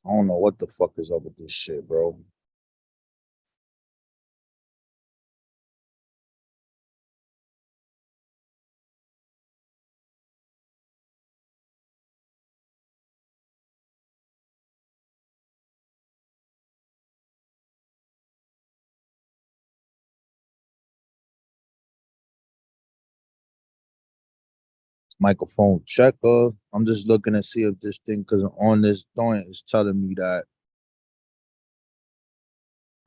I don't know what the fuck is up with this shit, bro. Microphone checker. I'm just looking to see if this thing, because on this joint, is telling me that,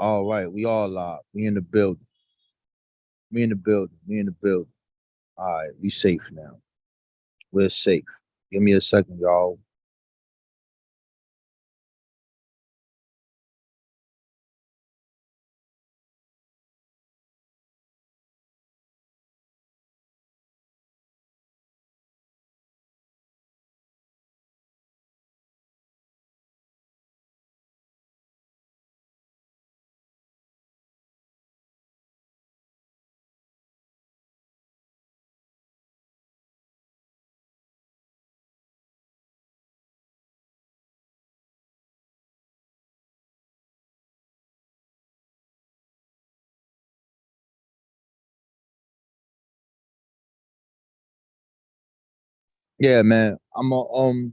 all right, we all live. We in the building. We in the building. We in the building. All right, we safe now. We're safe. Give me a second, y'all. Yeah, man. I'm gonna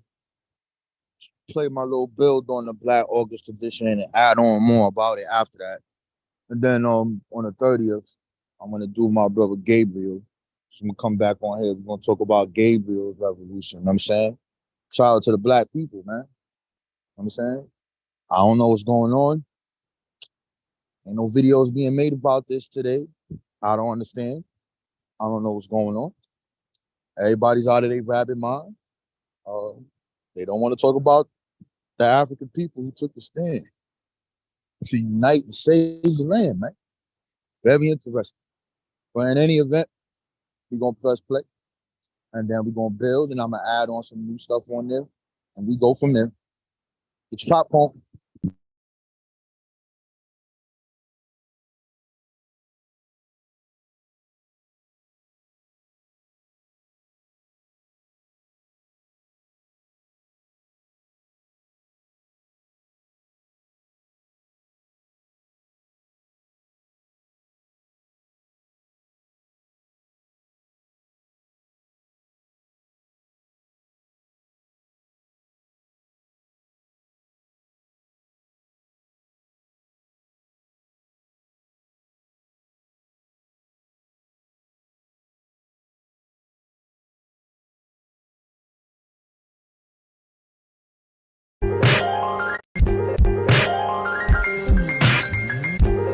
play my little build on the Black August edition and add on more about it after that. And then on the 30th, I'm gonna do my brother Gabriel. So I'm gonna come back on here. We're gonna talk about Gabriel's revolution. You know what I'm saying? Shout out to the black people, man. You know what I'm saying? I don't know what's going on. Ain't no videos being made about this today. I don't understand. I don't know what's going on. Everybody's out of their rabbit mind. Uh, they don't want to talk about the African people who took the stand to unite and save the land, man. Very interesting. But in any event, we're gonna press play and then we're gonna build and I'm gonna add on some new stuff on there and we go from there. Get your popcorn.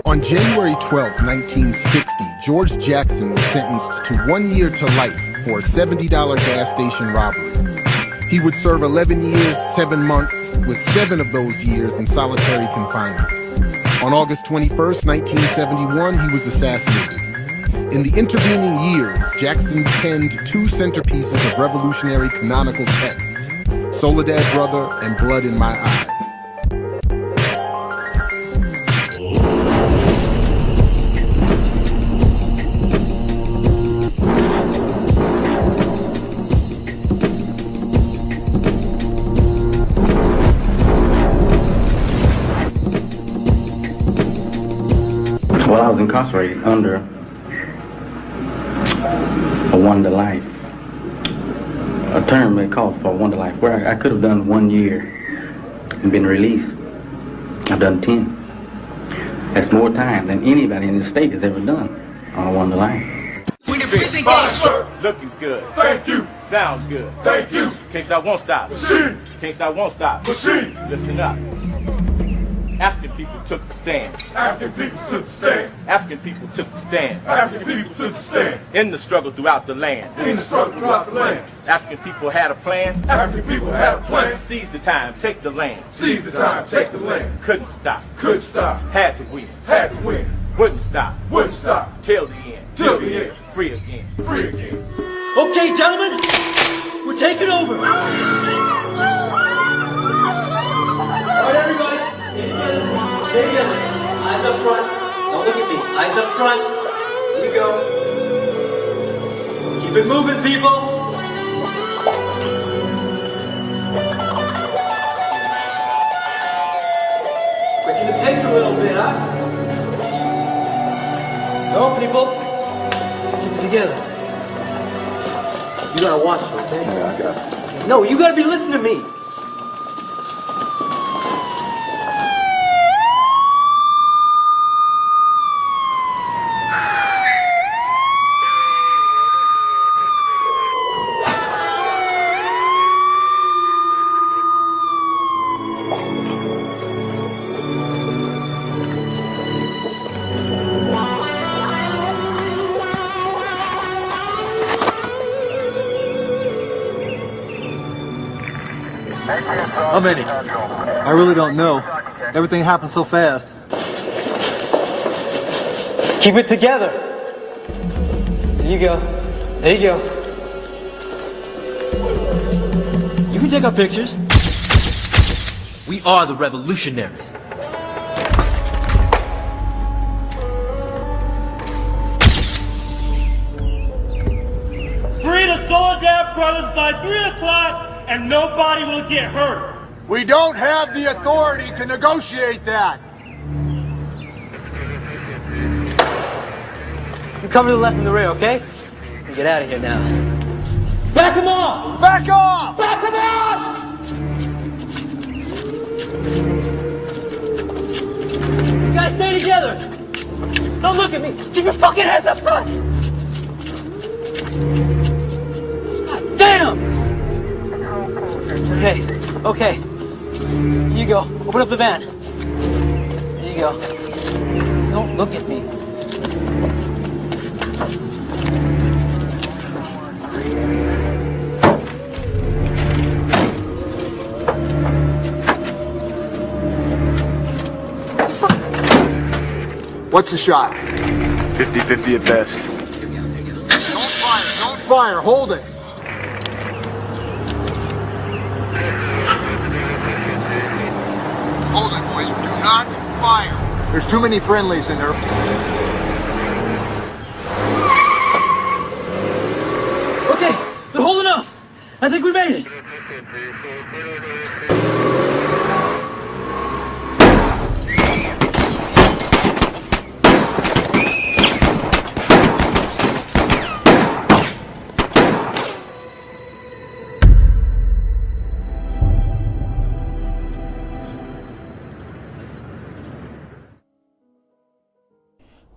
On January 12, 1960, George Jackson was sentenced to 1 year to life for a $70 gas station robbery. He would serve 11 years, 7 months, with 7 of those years in solitary confinement. On August 21st, 1971, he was assassinated. In the intervening years, Jackson penned 2 centerpieces of revolutionary canonical texts, Soledad Brother and Blood in My Eye. Well, I was incarcerated under a 1 to life. A term they called for 1 to life, where I could have done 1 year and been released. I've done 10. That's more time than anybody in the state has ever done on a 1 to life. Looking good. Thank you. Sounds good. Thank you. Can't stop, won't stop. Machine. Can't stop, won't stop. Machine. Listen up. African people took the stand. African people took the stand. African people took the stand. African people took the stand. In the struggle throughout the land. In the struggle throughout the land. African people had a plan. African people had a plan. Seize the time, take the land. Seize the time, take the land. Couldn't stop. Couldn't stop. Had to win. Had to win. Wouldn't stop. Wouldn't stop. Till the end. Till the end. Free again. Free again. Okay, gentlemen, we're taking over. All right, everybody. Stay together. Stay together. Eyes up front. Don't look at me. Eyes up front. Here we go. Keep it moving, people. minute, huh? Go, people. Keep it together. You gotta watch it, okay? Yeah, I got it. No, you gotta be listening to me. How many? I really don't know. Everything happened so fast. Keep it together. There you go. There you go. You can take our pictures. We are the revolutionaries. Free the Soledad brothers by 3 o'clock and nobody will get hurt. We don't have the authority to negotiate that. You cover to the left in the rear, okay? We get out of here now. Back them off! Back off! Back them off! You guys stay together! Don't look at me! Keep your fucking heads up front! God damn! Okay. Here you go. Open up the van. There you go. Don't look at me. What's the shot? 50-50 at best. Don't fire, hold it. Hold it, boys, do not fire. There's too many friendlies in there. Okay, they're holding up. I think we made it.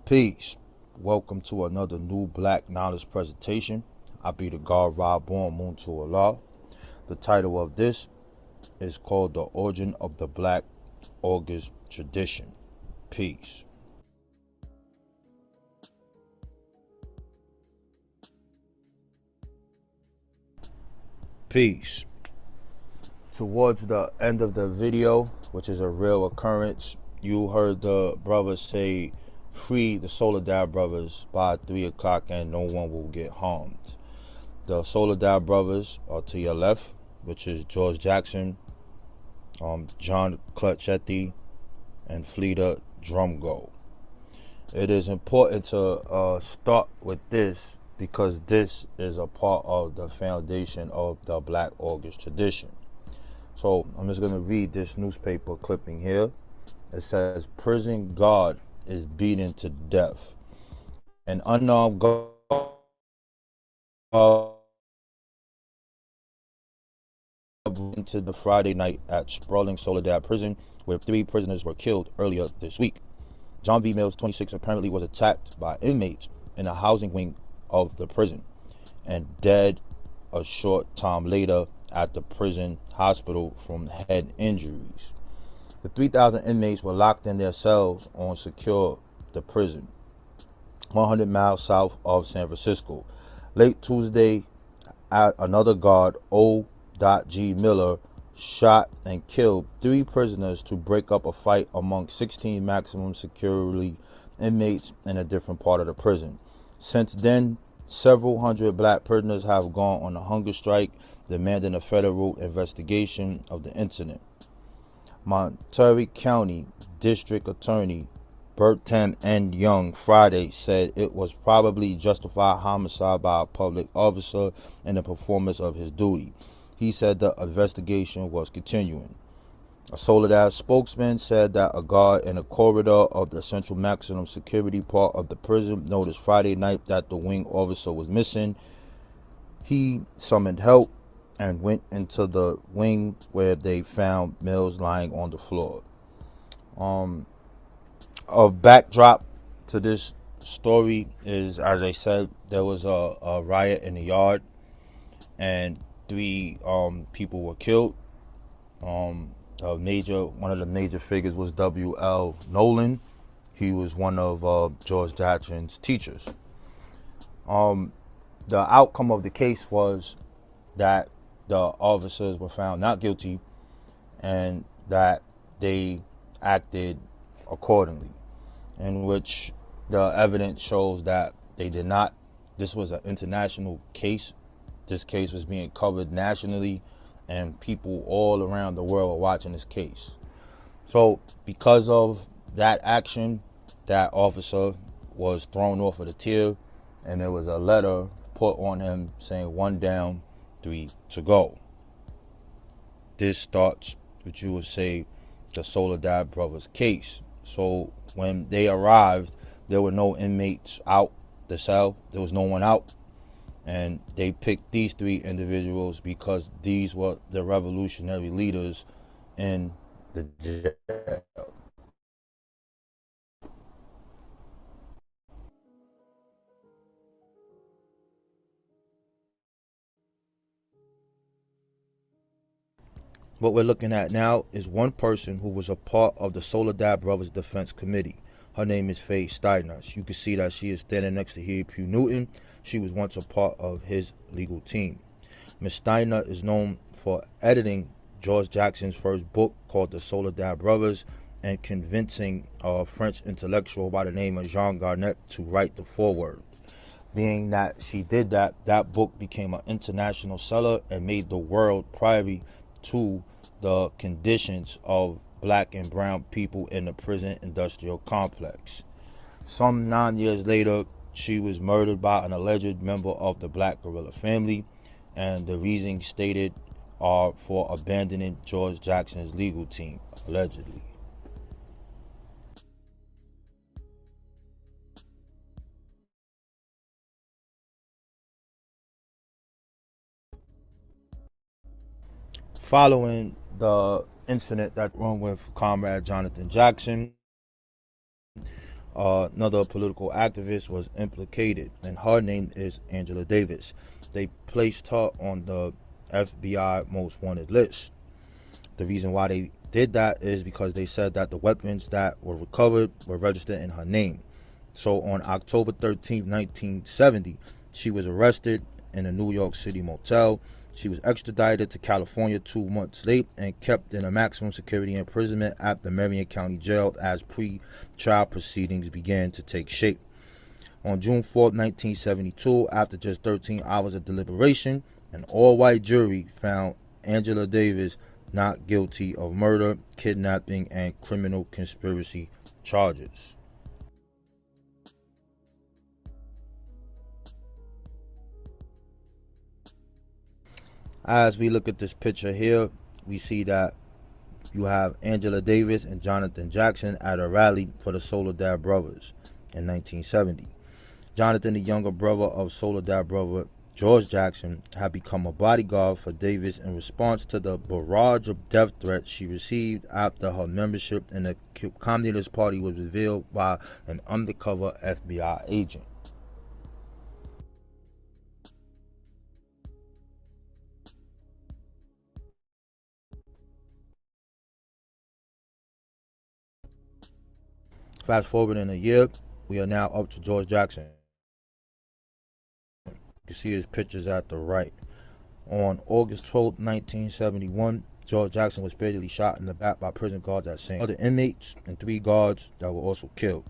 Peace. Welcome to another new Black Knowledge presentation. I be the God Rob Born Moon to Allah. The title of this is called The Origin of the Black August Tradition. Peace. Peace. Towards the end of the video, which is a real occurrence, you heard the brothers say, free the Soledad brothers by 3 o'clock and no one will get harmed. The Soledad brothers are to your left, which is George Jackson, John Clutchetti, and Fleta Drumgo. It is important to start with this because this is a part of the foundation of the Black August tradition. So I'm just going to read this newspaper clipping here. It says, prison guard is beaten to death. An unarmed guard into the Friday night at sprawling Soledad prison, where 3 prisoners were killed earlier this week. John V. Mills, 26, apparently was attacked by inmates in a housing wing of the prison and dead a short time later at the prison hospital from head injuries. The 3,000 inmates were locked in their cells on Secure the prison, 100 miles south of San Francisco. Late Tuesday, another guard, O.G. Miller, shot and killed 3 prisoners to break up a fight among 16 maximum security inmates in a different part of the prison. Since then, several hundred black prisoners have gone on a hunger strike demanding a federal investigation of the incident. Monterey County District Attorney Burton N. Young Friday said it was probably justified homicide by a public officer in the performance of his duty. He said the investigation was continuing. A Soledad spokesman said that a guard in a corridor of the central maximum security part of the prison noticed Friday night that the wing officer was missing. He summoned help and went into the wing where they found Mills lying on the floor. A backdrop to this story is, as I said, there was a riot in the yard and 3 people were killed. One of the major figures was W.L. Nolan. He was one of George Jackson's teachers. The outcome of the case was that the officers were found not guilty and that they acted accordingly, in which the evidence shows that they did not. This was an international case. This case was being covered nationally, and people all around the world were watching this case. So because of that action, that officer was thrown off of the tier, and there was a letter put on him saying 1 down, 3 to go. This starts what you would say the Soledad brothers case. So when they arrived, there were no inmates out the cell. There was no one out. And they picked these 3 individuals because these were the revolutionary leaders in the jail. What we're looking at now is one person who was a part of the Soledad Brothers Defense Committee. Her name is Faye Steiner. You can see that she is standing next to Huey P. Newton. She was once a part of his legal team. Ms. Steiner is known for editing George Jackson's first book called The Soledad Brothers and convincing a French intellectual by the name of Jean Garnet to write the foreword. Being that she did that, that book became an international seller and made the world privy to the conditions of black and brown people in the prison industrial complex. Some 9 years later, she was murdered by an alleged member of the Black Guerrilla family, and the reasons stated are for abandoning George Jackson's legal team, allegedly. Following the incident that went with Comrade Jonathan Jackson, another political activist was implicated, and her name is Angela Davis. They placed her on the FBI most wanted list. The reason why they did that is because they said that the weapons that were recovered were registered in her name. So on October 13, 1970, she was arrested in a New York City motel. She was extradited to California 2 months later and kept in a maximum security imprisonment at the Marion County Jail as pre-trial proceedings began to take shape. On June 4, 1972, after just 13 hours of deliberation, an all-white jury found Angela Davis not guilty of murder, kidnapping, and criminal conspiracy charges. As we look at this picture here, we see that you have Angela Davis and Jonathan Jackson at a rally for the Soledad Brothers in 1970. Jonathan, the younger brother of Soledad brother George Jackson, had become a bodyguard for Davis in response to the barrage of death threats she received after her membership in the Communist Party was revealed by an undercover FBI agent. Fast forward in a year, we are now up to George Jackson. You see his pictures at the right. On August 12, 1971, George Jackson was fatally shot in the back by prison guards at St. Other inmates and 3 guards that were also killed.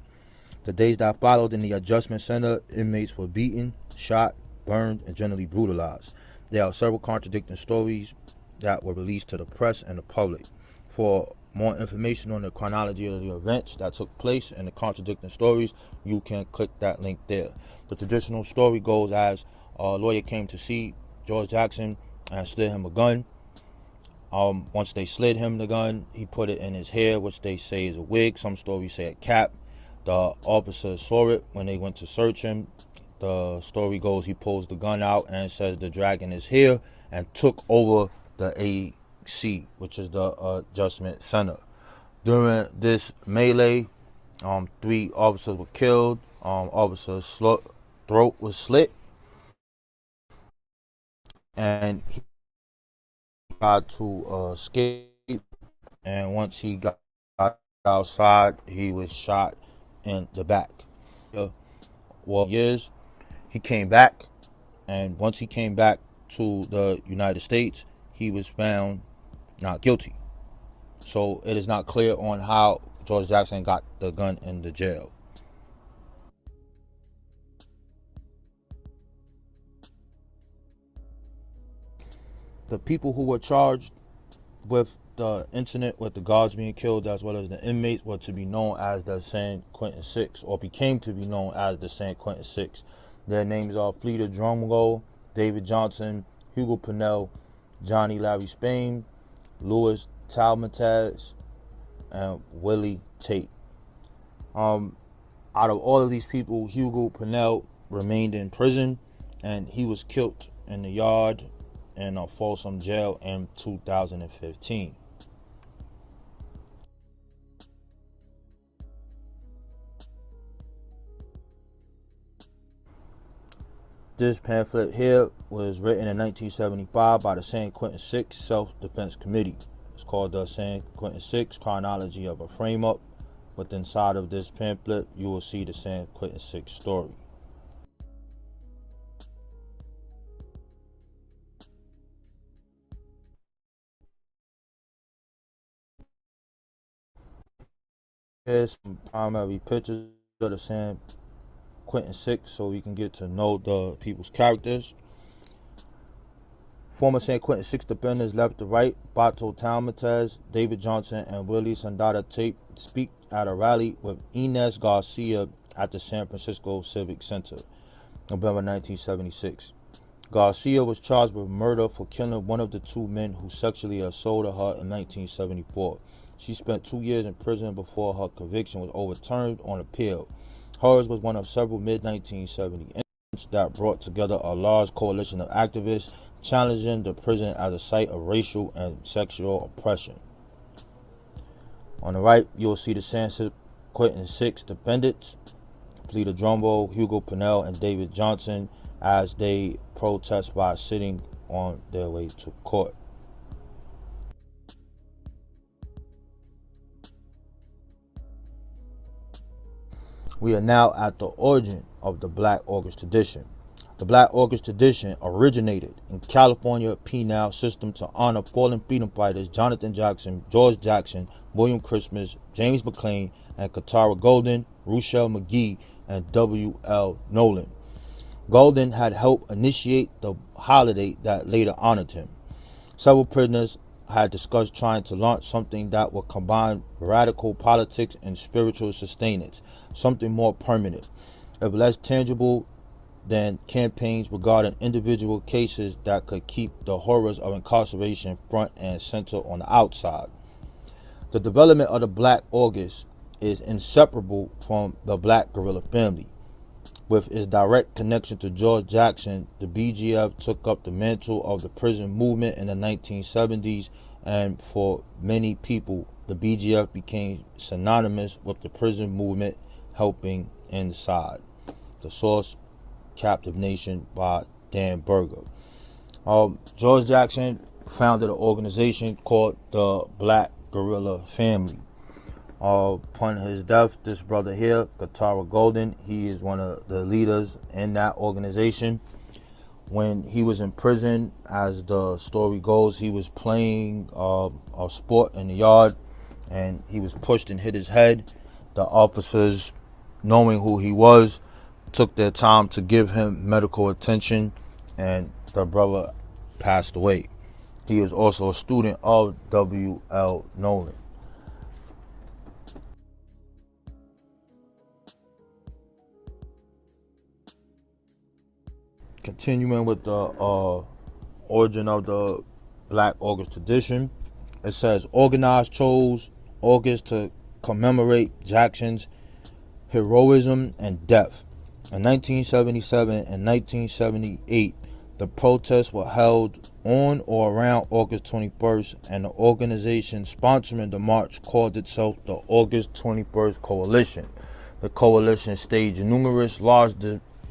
The days that followed in the adjustment center, inmates were beaten, shot, burned, and generally brutalized. There are several contradicting stories that were released to the press and the public. For more information on the chronology of the events that took place and the contradicting stories, you can click that link there. The traditional story goes as a lawyer came to see George Jackson and slid him a gun. Once they slid him the gun, he put it in his hair, which they say is a wig. Some stories say a cap. The officers saw it when they went to search him. The story goes he pulls the gun out and says the dragon is here, and took over the AC, which is the adjustment center. During this melee, 3 officers were killed. Officer's throat was slit, and he tried to escape. And once he got outside, he was shot in the back. Well, years he came back, and once he came back to the United States, he was found not guilty. So it is not clear on how George Jackson got the gun in the jail. The people who were charged with the incident with the guards being killed as well as the inmates were to be known as the San Quentin Six, or became to be known as the San Quentin Six. Their names are Fleeta Drumgo, David Johnson, Hugo Pennell, Johnny Larry Spain, Louis Talmadge, and Willie Tate. Out of all of these people, Hugo Pennell remained in prison, and he was killed in the yard in a Folsom jail in 2015. This pamphlet here was written in 1975 by the San Quentin Six Self-Defense Committee. It's called the San Quentin Six Chronology of a Frame-Up. But inside of this pamphlet, you will see the San Quentin Six story. Here's some primary pictures of the San Quentin Six so we can get to know the people's characters. Former San Quentin Six defenders left to right, Bato Talmadge, David Johnson, and Willie Sandata Tate speak at a rally with Inez Garcia at the San Francisco Civic Center, November 1976. Garcia was charged with murder for killing one of the 2 men who sexually assaulted her in 1974. She spent 2 years in prison before her conviction was overturned on appeal. Hers was one of several mid-1970 incidents that brought together a large coalition of activists challenging the prison as a site of racial and sexual oppression. On the right, you'll see the San Quentin Six defendants, Fleeta Drumbo, Hugo Pennell, and David Johnson, as they protest by sitting on their way to court. We are now at the origin of the Black August tradition. The Black August tradition originated in California penal system to honor fallen freedom fighters Jonathan Jackson, George Jackson, William Christmas, James McClain, and Katara Golden, Ruchell McGee, and W.L. Nolan. Golden had helped initiate the holiday that later honored him. Several prisoners had discussed trying to launch something that would combine radical politics and spiritual sustenance, something more permanent, if less tangible than campaigns regarding individual cases that could keep the horrors of incarceration front and center on the outside. The development of the Black August is inseparable from the Black guerrilla family. With its direct connection to George Jackson, the BGF took up the mantle of the prison movement in the 1970s, and for many people, the BGF became synonymous with the prison movement helping inside. The source, Captive Nation by Dan Berger. George Jackson founded an organization called the Black Guerrilla Family. Upon his death, this brother here, Katara Golden, he is one of the leaders in that organization. When he was in prison, as the story goes, he was playing a sport in the yard, and he was pushed and hit his head. The officers, knowing who he was, took their time to give him medical attention, and the brother passed away. He is also a student of W.L. Nolan. Continuing with the origin of the Black August tradition, It says, organized chose August to commemorate Jackson's heroism and death. In 1977 and 1978, the protests were held on or around August 21st, and the organization sponsoring the march called itself the August 21st Coalition. The coalition staged numerous large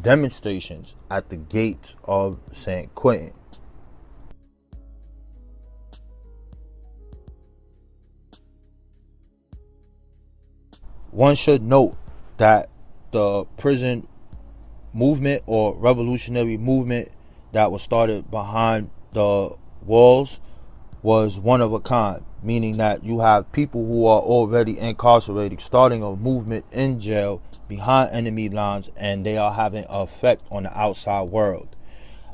demonstrations at the gates of San Quentin. One should note that the prison movement or revolutionary movement that was started behind the walls was one of a kind, meaning that you have people who are already incarcerated starting a movement in jail behind enemy lines, and they are having an effect on the outside world.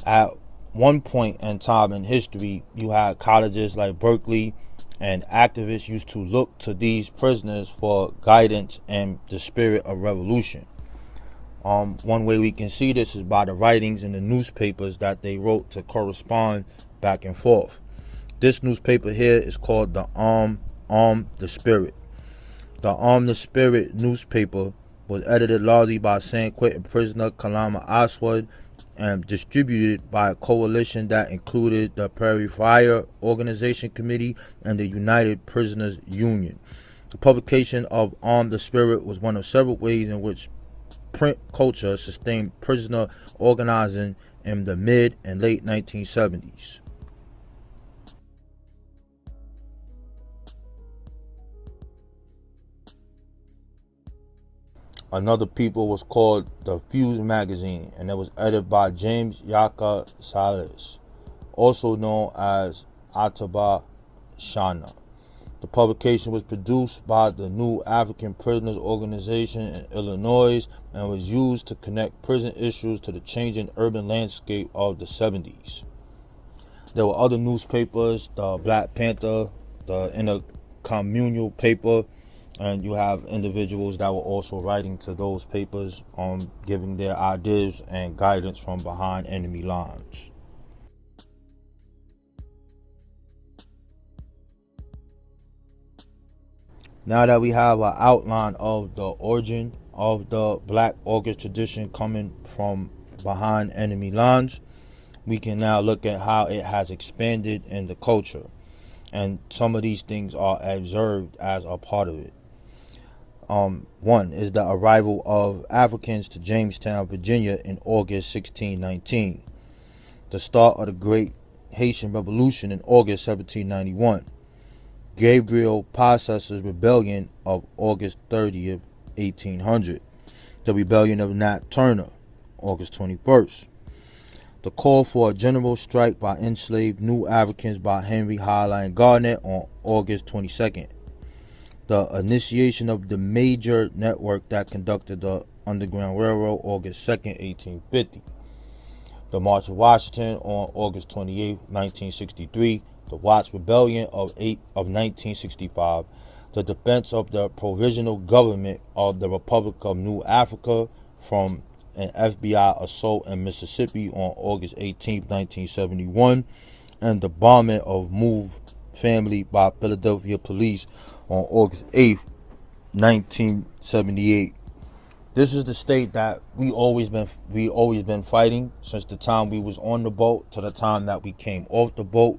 At one point in time in history, you had colleges like Berkeley, and activists used to look to these prisoners for guidance and the spirit of revolution. One way we can see this is by the writings in the newspapers that they wrote to correspond back and forth. This newspaper here is called the the Spirit. The the Spirit newspaper was edited largely by San Quentin prisoner Kalama Aswad and distributed by a coalition that included the Prairie Fire Organization Committee and the United Prisoners Union. The publication of the Spirit was one of several ways in which print culture sustained prisoner organizing in the mid and late 1970s. Another people was called the Fuse magazine, and it was edited by James Yaka Salas, also known as Ataba Shana. The publication was produced by the New African Prisoners Organization in Illinois and was used to connect prison issues to the changing urban landscape of the 70s. There were other newspapers, the Black Panther, the Intercommunal paper, and you have individuals that were also writing to those papers, giving their ideas and guidance from behind enemy lines. Now that we have an outline of the origin of the Black August tradition coming from behind enemy lines, we can now look at how it has expanded in the culture. And some of these things are observed as a part of it. One is the arrival of Africans to Jamestown, Virginia in August 1619. The start of the Great Haitian Revolution in August 1791. Gabriel Processor's Rebellion of August 30th, 1800. The Rebellion of Nat Turner, August 21st. The call for a general strike by enslaved New Africans by Henry Highline Garnett on August 22nd. The initiation of the major network that conducted the Underground Railroad, August 2nd, 1850. The March of Washington on August 28th, 1963. The Watts Rebellion of 1965. The defense of the provisional government of the Republic of New Africa from an FBI assault in Mississippi on August 18th, 1971. And the bombing of Move family by Philadelphia police on August 8th, 1978. This is the state that we always been fighting since the time we was on the boat to the time that we came off the boat.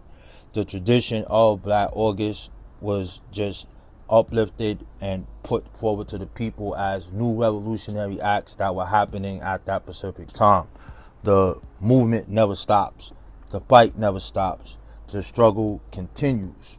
The tradition of Black August was just uplifted and put forward to the people as new revolutionary acts that were happening at that specific time. The movement never stops. The fight never stops. The struggle continues.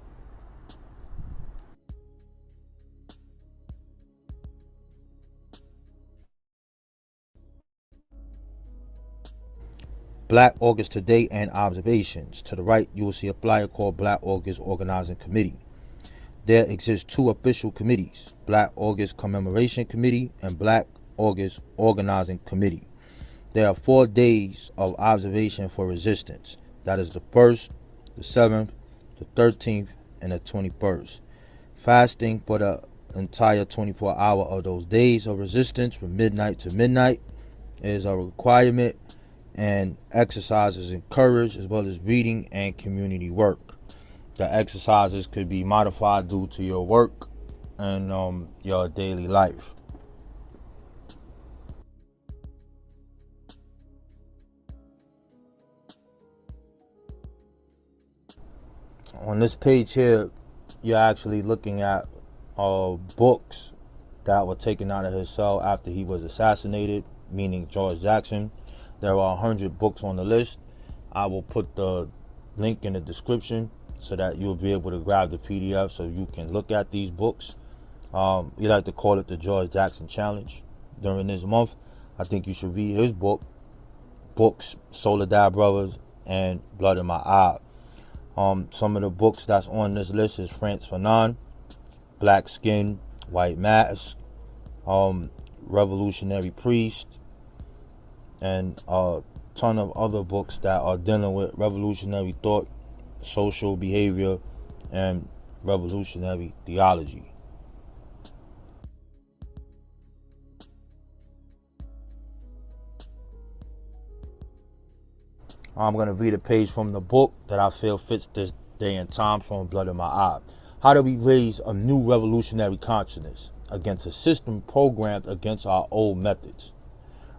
Black August Today and Observations. To the right, you will see a flyer called Black August Organizing Committee. There exist two official committees, Black August Commemoration Committee and Black August Organizing Committee. There are 4 days of observation for resistance. That is the 1st, the 7th, the 13th, and the 21st. Fasting for the entire 24 hour of those days of resistance from midnight to midnight is a requirement, and exercise is encouraged, as well as reading and community work. The exercises could be modified due to your work and your daily life. On this page here, you're actually looking at books that were taken out of his cell after he was assassinated, meaning George Jackson. There are 100 books on the list. I will put the link in the description so that you'll be able to grab the PDF so you can look at these books. We like to call it the George Jackson Challenge. During this month, I think you should read his books, Soledad Brothers and Blood in My Eye. Some of the books that's on this list is France Fanon, Black Skin, White Mask, Revolutionary Priest, and a ton of other books that are dealing with revolutionary thought, social behavior, and revolutionary theology. I'm going to read a page from the book that I feel fits this day and time from Blood in My Eye. How do we raise a new revolutionary consciousness against a system programmed against our old methods?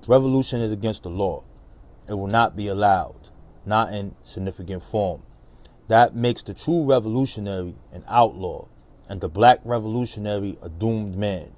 Revolution is against the law. It will not be allowed, not in significant form. That makes the true revolutionary an outlaw and the black revolutionary a doomed man.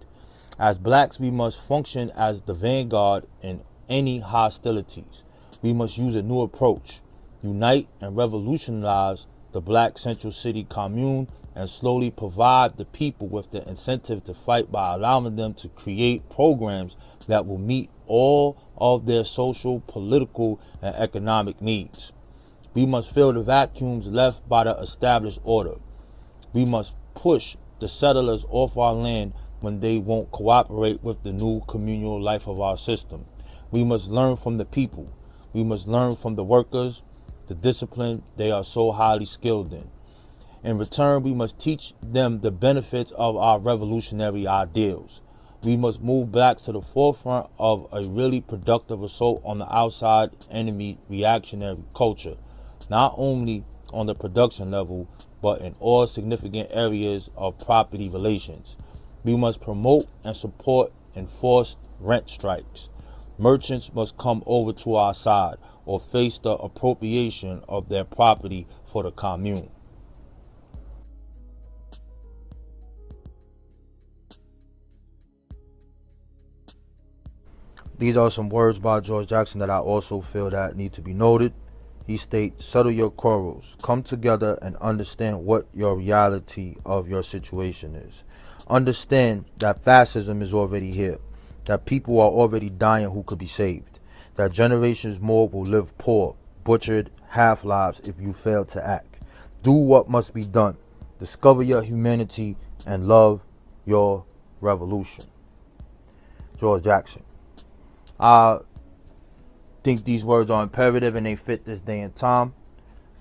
As blacks, we must function as the vanguard in any hostilities. We must use a new approach, unite and revolutionize the black Central City commune and slowly provide the people with the incentive to fight by allowing them to create programs that will meet all of their social, political, and economic needs. We must fill the vacuums left by the established order. We must push the settlers off our land when they won't cooperate with the new communal life of our system. We must learn from the people. We must learn from the workers, the discipline they are so highly skilled in. In return, we must teach them the benefits of our revolutionary ideals. We must move blacks to the forefront of a really productive assault on the outside enemy reactionary culture, not only on the production level, but in all significant areas of property relations. We must promote and support enforced rent strikes. Merchants must come over to our side or face the appropriation of their property for the commune. These are some words by George Jackson that I also feel that need to be noted. He states, settle your quarrels, come together and understand what your reality of your situation is. Understand that fascism is already here, that people are already dying who could be saved, that generations more will live poor, butchered, half-lives if you fail to act. Do what must be done. Discover your humanity and love your revolution. George Jackson. I think these words are imperative and they fit this day and time.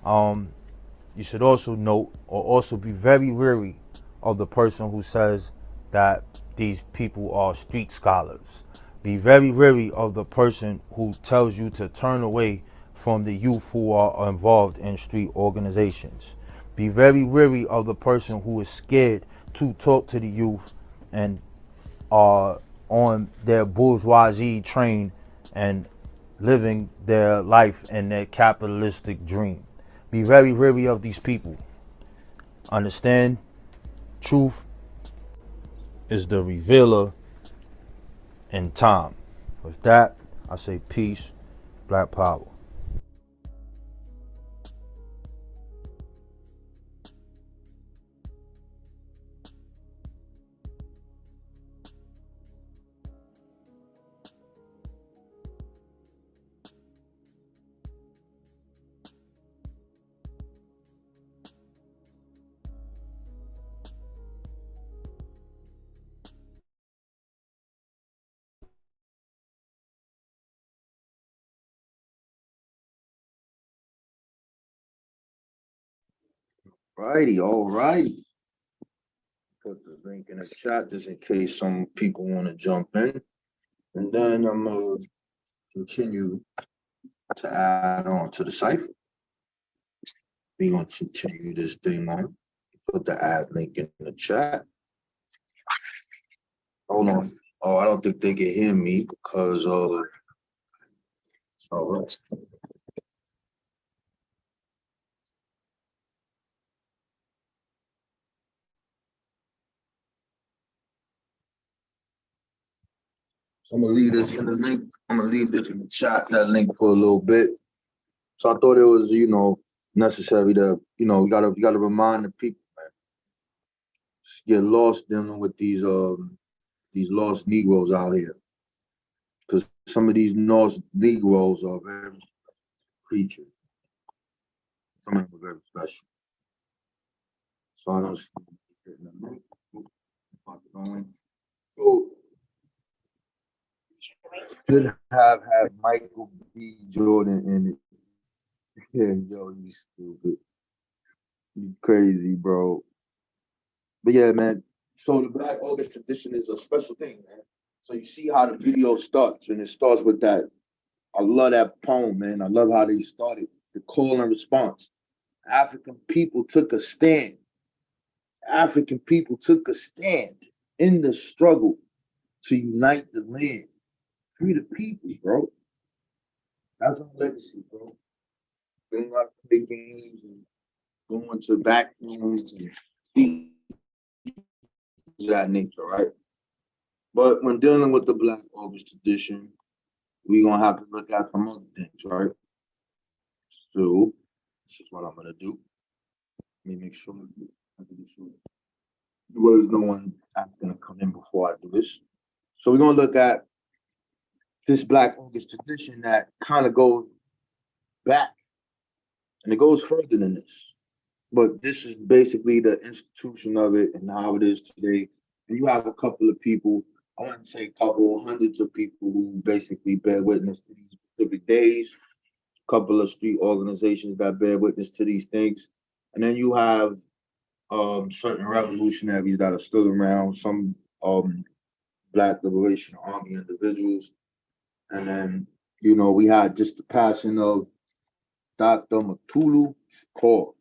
You should also note or also be very wary of the person who says that these people are street scholars. Be very wary of the person who tells you to turn away from the youth who are involved in street organizations. Be very wary of the person who is scared to talk to the youth and are on their bourgeoisie train and living their life in their capitalistic dream. Be very wary of these people. Understand, truth is the revealer in time. With that, I say peace, Black Power. Righty, all right. Put the link in the chat just in case some people want to jump in. And then I'm going to continue to add on to the cipher. We gonna continue this thing, man. Put the ad link in the chat. Hold on. Oh, I don't think they can hear me because of. All right. So I'm gonna leave this in the link. I'm gonna leave this in the chat, that link for a little bit. So I thought it was, necessary to, you gotta remind the people, man. Just get lost dealing with these lost Negroes out here. Because some of these lost Negroes are very creatures. Some of them are very special. So I don't see getting the link. So should have had Michael B. Jordan in it. Yeah, yo, you stupid. You crazy, bro. But yeah, man. So the Black August tradition is a special thing, man. So you see how the video starts, and it starts with that. I love that poem, man. I love how they started. The call and response. African people took a stand. African people took a stand in the struggle to unite the land. Free the people, bro. That's our legacy, bro. We don't have to play games and going to back rooms and things of that nature, right? But when dealing with the Black August tradition, we're gonna have to look at some other things, right? So this is what I'm gonna do. Let me make sure there's no one that's gonna come in before I do this. So we're gonna look at this Black August tradition that kind of goes back and it goes further than this. But this is basically the institution of it and how it is today. And you have a couple of people, I want to say a couple, hundreds of people who basically bear witness to these specific days, a couple of street organizations that bear witness to these things. And then you have certain revolutionaries that are still around, some Black Liberation Army individuals. And then, we had just the passing of Dr. Matulu Shakur.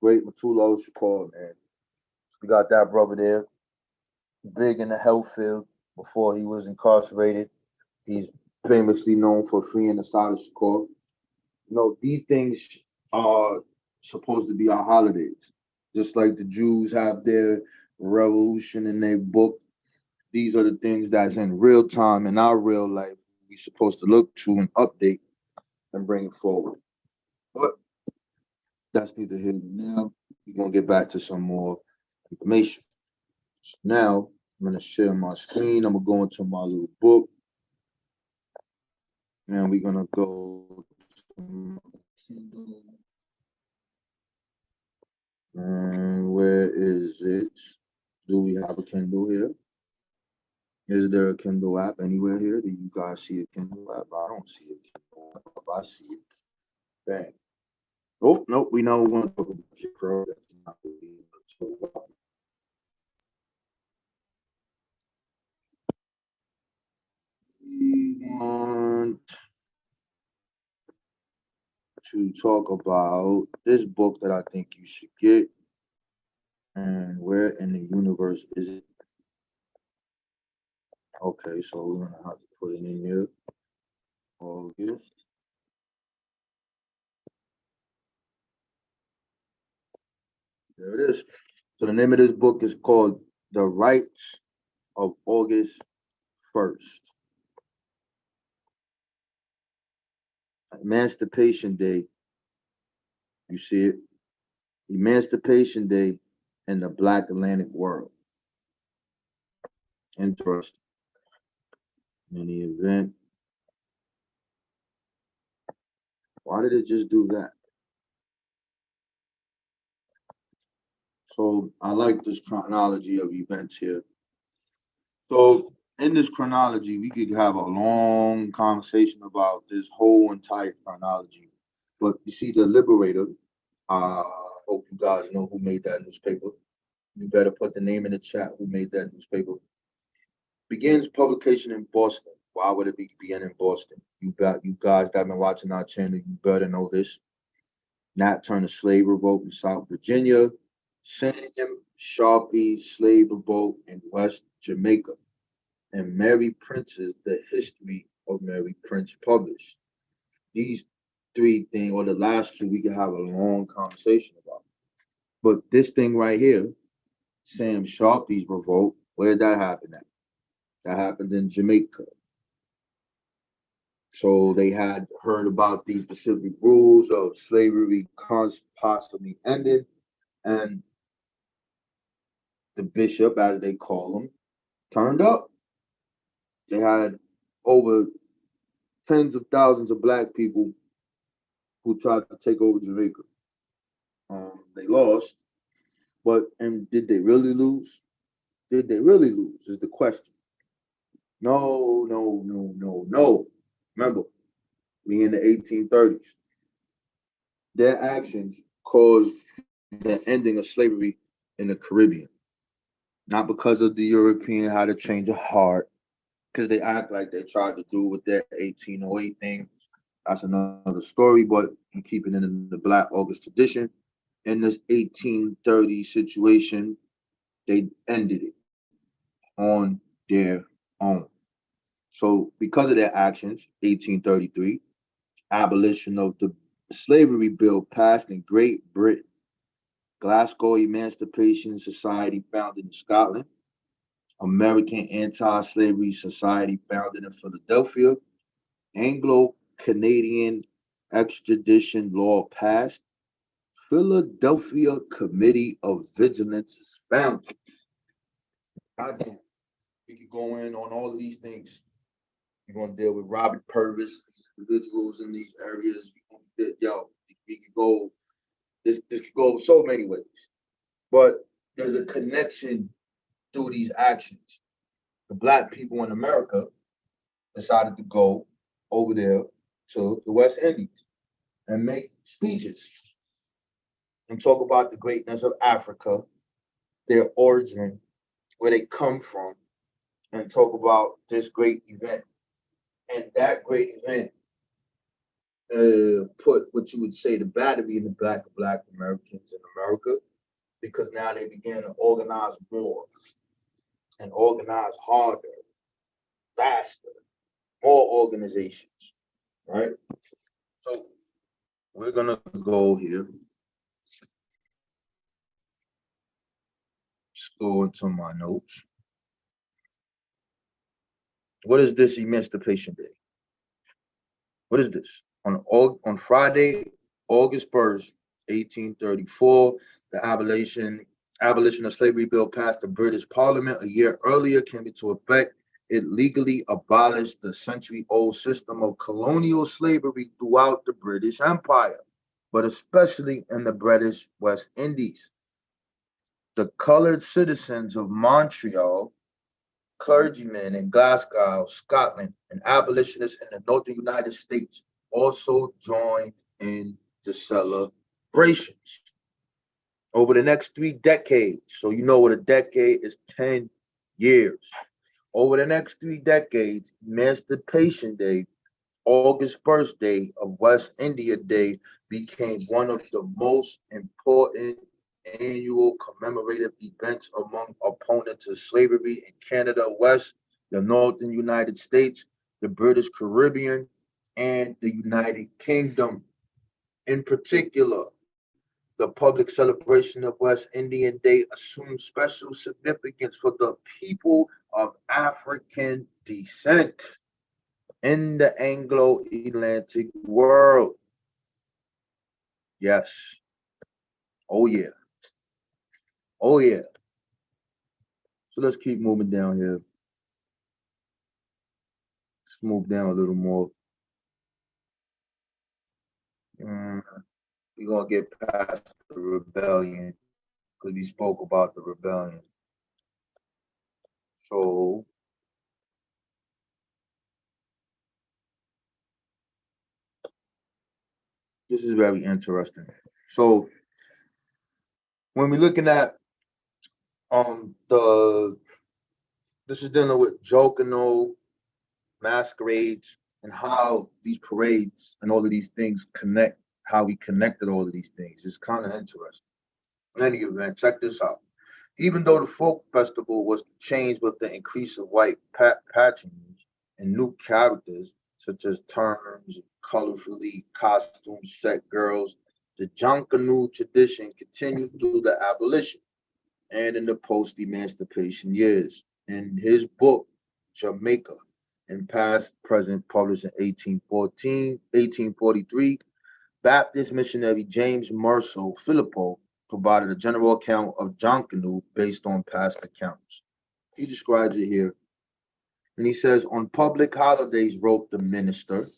Great Matulu Shakur, man. We got that brother there, big in the health field before he was incarcerated. He's famously known for freeing the Sada Shakur. These things are supposed to be our holidays. Just like the Jews have their revolution in their book, these are the things that's in real time in our real life we're supposed to look to and update and bring forward. But that's neither here nor now. We're gonna get back to some more information. So now I'm gonna share my screen. I'm gonna go into my little book, and we're gonna go to my Kindle. And where is it? Do we have a Kindle here? Is there a Kindle app anywhere here? Do you guys see a Kindle app? I don't see a Kindle app. I see it. Bang. Oh, nope. We know we want to talk about your pro. That's not what we want to talk about. We want to talk about this book that I think you should get. And where in the universe is it? Okay, so we're gonna have to put it in here. August. There it is. So the name of this book is called The Rights of August 1st. Emancipation Day. You see it? Emancipation Day in the Black Atlantic world. Interesting. In the event. Why did it just do that? So I like this chronology of events here. So in this chronology, we could have a long conversation about this whole entire chronology. But you see, the Liberator, hope you guys know who made that newspaper. You better put the name in the chat who made that newspaper. Begins publication in Boston. Why would it begin in Boston? You guys that have been watching our channel, you better know this. Nat Turner slave revolt in South Virginia, Sam Sharpey slave revolt in West Jamaica, and Mary Prince's The History of Mary Prince published. These three things, or the last two, we can have a long conversation about. But this thing right here, Sam Sharpey's revolt, where did that happen at? That happened in Jamaica. So they had heard about these specific rules of slavery possibly ended, and the bishop, as they call him, turned up. They had over tens of thousands of black people who tried to take over Jamaica. They lost, but and did they really lose? Did they really lose? Is the question. No, no, no, no, no. Remember, we in the 1830s. Their actions caused the ending of slavery in the Caribbean. Not because of the European had a change of heart, because they act like they tried to do with their 1808 thing. That's another story, but I'm keeping it in the Black August tradition. In this 1830 situation, they ended it on their own. So, because of their actions, 1833, abolition of the slavery bill passed in Great Britain. Glasgow Emancipation Society founded in Scotland. American Anti-Slavery Society founded in Philadelphia. Anglo-Canadian extradition law passed. Philadelphia Committee of Vigilance is founded. Goddamn, we could go in on all of these things. We're going to deal with Robert Purvis, individuals in these areas. Yo, we could go, this could go so many ways. But there's a connection through these actions. The black people in America decided to go over there to the West Indies and make speeches and talk about the greatness of Africa, their origin, where they come from, and talk about this great event. And that great event put what you would say the battery in the back of black Americans in America, because now they began to organize more and organize harder, faster, more organizations, right? So we're gonna go here. Let's go into my notes. What is this Emancipation Day? What is this? On Friday, August 1st, 1834, the abolition of slavery bill passed the British Parliament. A year earlier came into effect. It legally abolished the century-old system of colonial slavery throughout the British Empire, but especially in the British West Indies. The colored citizens of Montreal, clergymen in Glasgow, Scotland, and abolitionists in the northern United States also joined in the celebrations. Over the next 3 decades, so you know what a decade is, 10 years. Over the next 3 decades, Emancipation Day, August 1st Day of West India Day, became one of the most important annual commemorative events among opponents of slavery in Canada West, the Northern United States, the British Caribbean, and the United Kingdom. In particular, the public celebration of West Indian Day assumes special significance for the people of African descent in the Anglo-Atlantic world. Yes. Oh, yeah. Oh, yeah. So let's keep moving down here. Let's move down a little more. We're going to get past the rebellion because we spoke about the rebellion. So this is very interesting. So when we're looking at this is dealing with Jokino masquerades and how these parades and all of these things connect how we connected all of these things. It's kind of interesting. In any event, check this out. Even though the folk festival was changed with the increase of white patronage and new characters such as terms, colorfully costumed set girls, the Jonkanu tradition continued through the abolition and in the post-emancipation years. In his book, Jamaica, in past, present, published in 1843, Baptist missionary James Marshall Philippo provided a general account of Jonkanu based on past accounts. He describes it here. And he says, on public holidays, wrote the minister,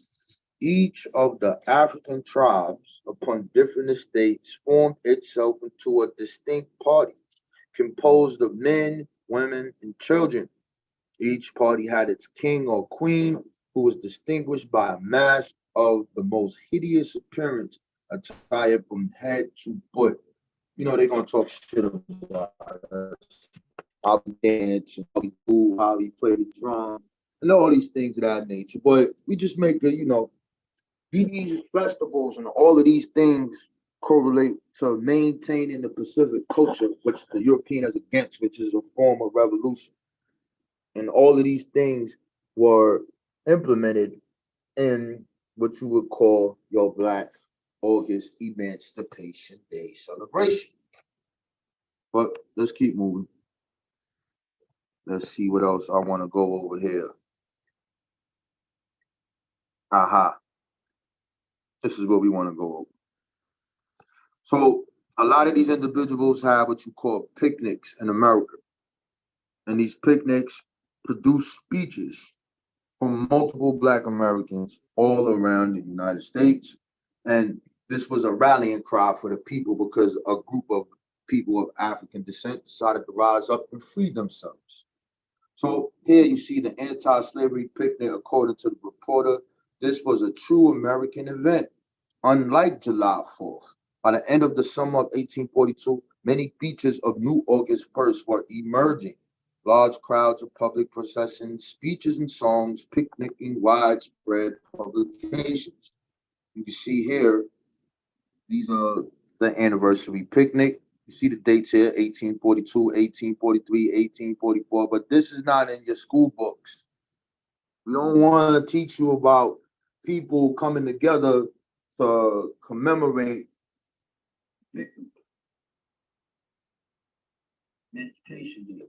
each of the African tribes upon different estates formed itself into a distinct party composed of men, women, and children. Each party had its king or queen, who was distinguished by a mask of the most hideous appearance, attired from head to foot. You know, they're going to talk shit about us, how we dance, how we move, how we play the drum, and all these things of that nature. But we just make a, these festivals and all of these things correlate to maintaining the Pacific culture, which the European is against, which is a form of revolution. And all of these things were implemented in what you would call your Black August Emancipation Day celebration. But let's keep moving. Let's see what else I want to go over here. Aha. This is what we want to go over. So a lot of these individuals have what you call picnics in America. And these picnics produce speeches from multiple Black Americans all around the United States. And this was a rallying cry for the people because a group of people of African descent decided to rise up and free themselves. So here you see the anti-slavery picnic. According to the reporter, this was a true American event, unlike July 4th. By the end of the summer of 1842, many features of New August 1st were emerging. Large crowds of public processions, speeches and songs, picnicking, widespread publications. You can see here, these are the anniversary picnic. You see the dates here, 1842, 1843, 1844, but this is not in your school books. We don't want to teach you about people coming together to commemorate Emancipation Day,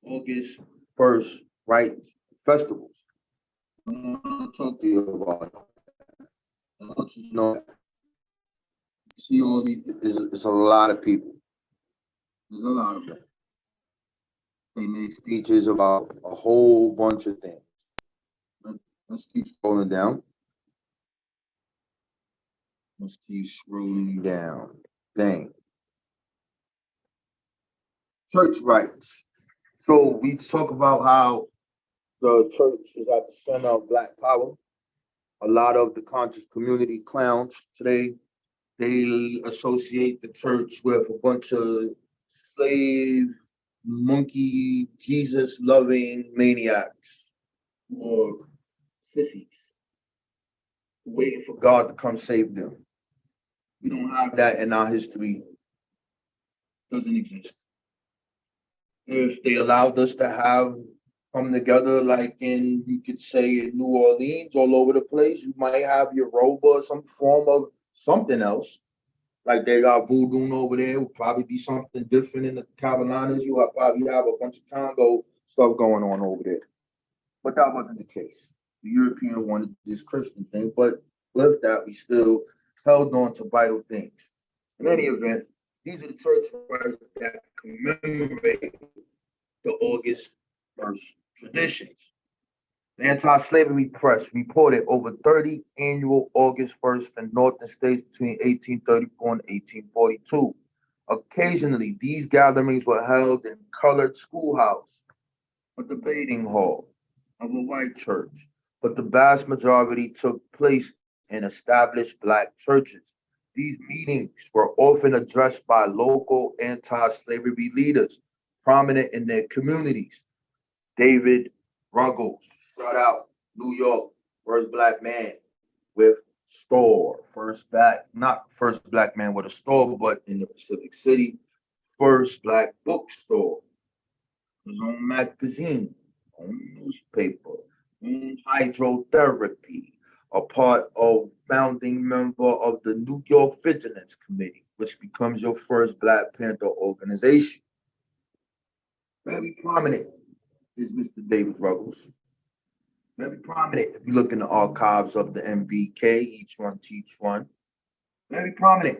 August 1st, right? Festivals. I want to talk to you about it. I want you to know that. See all these, it's a lot of people. There's a lot of them. They make speeches about a whole bunch of things. Let's keep scrolling down. Let's keep scrolling down. Bang. Church rights. So we talk about how the church is at the center of Black power. A lot of the conscious community clowns today, they associate the church with a bunch of slave, monkey, Jesus-loving maniacs or sissies waiting for God to come save them. We don't have that in our history. It doesn't exist. If they allowed us to have come together like in, you could say, in New Orleans, all over the place, you might have your Yoruba or some form of something else. Like they got voodoo over there, will probably be something different in the Carolinas. You will probably have a bunch of Congo stuff going on over there. But that wasn't the case. The European wanted this Christian thing, but with that, we still held on to vital things. In any event, these are the church rights that commemorate the August 1st traditions. The anti-slavery press reported over 30 annual August 1st in northern states between 1834 and 1842. Occasionally, these gatherings were held in colored schoolhouse, a debating hall of a white church, but the vast majority took place in established Black churches. These meetings were often addressed by local anti-slavery leaders prominent in their communities. David Ruggles, shout out, New York, first Black man with store. Not first black man with a store, but in the Pacific City, first black bookstore. His own magazine, own newspaper, own hydrotherapy, a part of founding member of the New York Vigilance Committee, which becomes your first Black Panther organization. Very prominent is Mr. David Ruggles. Very prominent if you look in the archives of the MBK, each one teach one. Very prominent.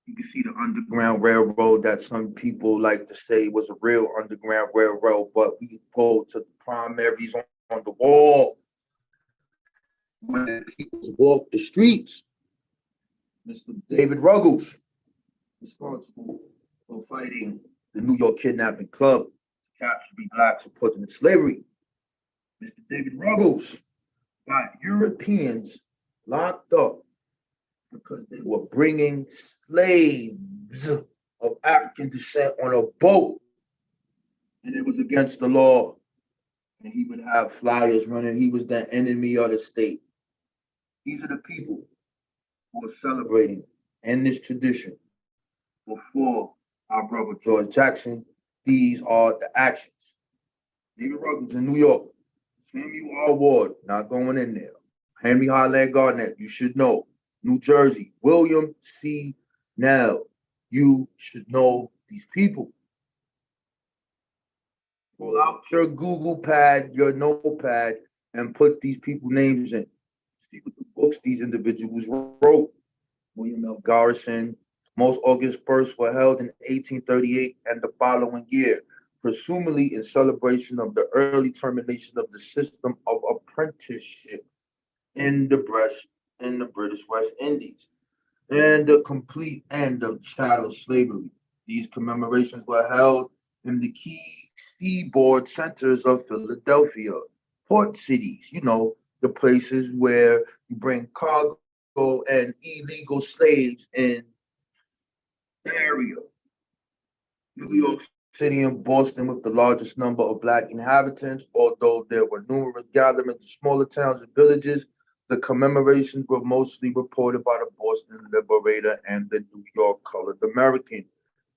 You can see the Underground Railroad that some people like to say was a real Underground Railroad, but we go to the primaries on the wall when people walk the streets. Mr. David Ruggles, responsible for fighting the New York Kidnapping Club to capture the blacks and put them in slavery. Mr. David Ruggles got Europeans locked up because they were bringing slaves of African descent on a boat, and it was against the law. And he would have flyers running. He was the enemy of the state. These are the people who are celebrating in this tradition before our brother George Jackson. These are the actions. David Ruggles in New York. Samuel R. Ward, not going in there. Henry Highland Garnett, you should know. New Jersey, William C. Nell, you should know these people. Pull out your Google pad, your notepad, and put these people names in. See what the books these individuals wrote. William L. Garrison. Most August 1st were held in 1838 and the following year, presumably in celebration of the early termination of the system of apprenticeship in the British West Indies and the complete end of chattel slavery. These commemorations were held in the key seaboard centers of Philadelphia, port cities, the places where you bring cargo and illegal slaves in the area. New York City and Boston with the largest number of black inhabitants, although there were numerous gatherings in smaller towns and villages. The commemorations were mostly reported by the Boston Liberator and the New York Colored American,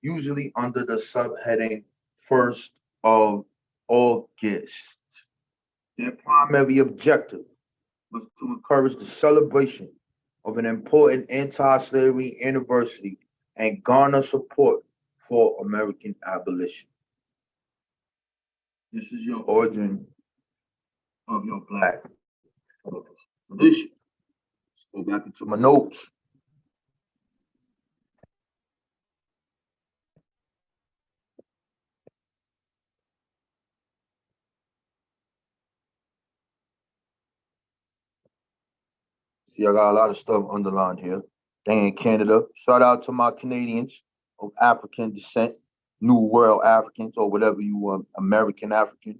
usually under the subheading 1st of August. Their primary objective was to encourage the celebration of an important anti-slavery anniversary and garner support for American abolition. This is your origin of your black tradition. Let's go back into my notes. See, I got a lot of stuff underlined here. They in Canada. Shout out to my Canadians of African descent, New World Africans, or whatever you want, American African,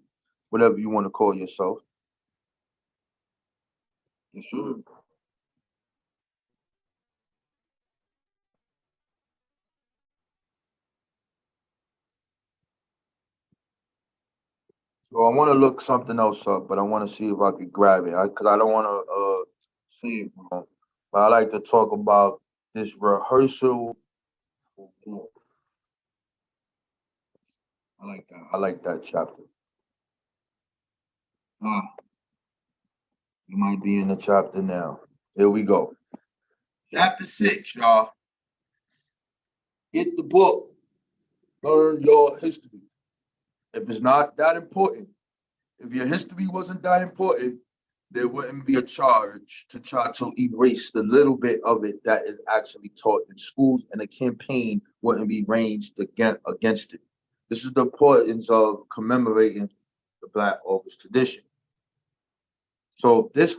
whatever you want to call yourself. Yes, sir. So I want to look something else up, but I want to see if I could grab it because I don't want to say it wrong. But I like to talk about this rehearsal. I like that. I like that chapter. You might be in the chapter now. Here we go. Chapter 6, y'all. Get the book. Learn your history. If it's not that important, if your history wasn't that important, there wouldn't be a charge to try to erase the little bit of it that is actually taught in schools, and a campaign wouldn't be ranged against it. This is the importance of commemorating the Black August tradition. So this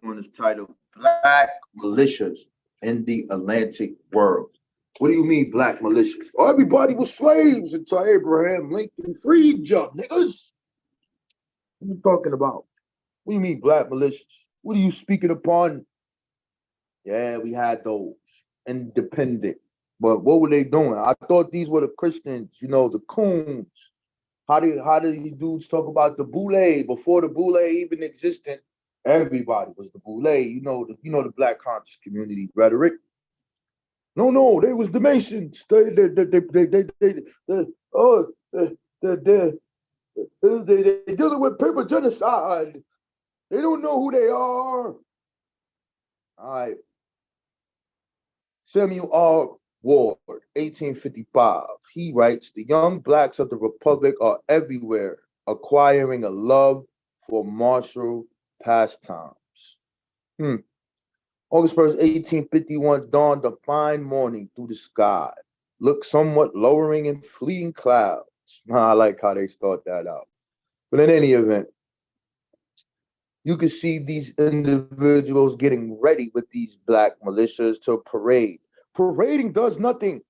one is titled Black Militias in the Atlantic World. What do you mean black militias? Oh, everybody was slaves until Abraham Lincoln freed y'all, niggas. What are you talking about? What do you mean black militias? What are you speaking upon? Yeah, we had those independent. But what were they doing? I thought these were the Christians, the coons. How did these dudes talk about the boule before the boule even existed? Everybody was the boule. The black conscious community rhetoric. No, they was the Masons. Oh, they dealing with paper genocide. They don't know who they are. All right. Samuel R. Ward, 1855. He writes, the young blacks of the Republic are everywhere acquiring a love for martial pastimes. August 1st, 1851, dawned a fine morning through the sky, looked somewhat lowering in fleeting clouds. I like how they start that out. But in any event, you can see these individuals getting ready with these black militias to parade. Parading does nothing.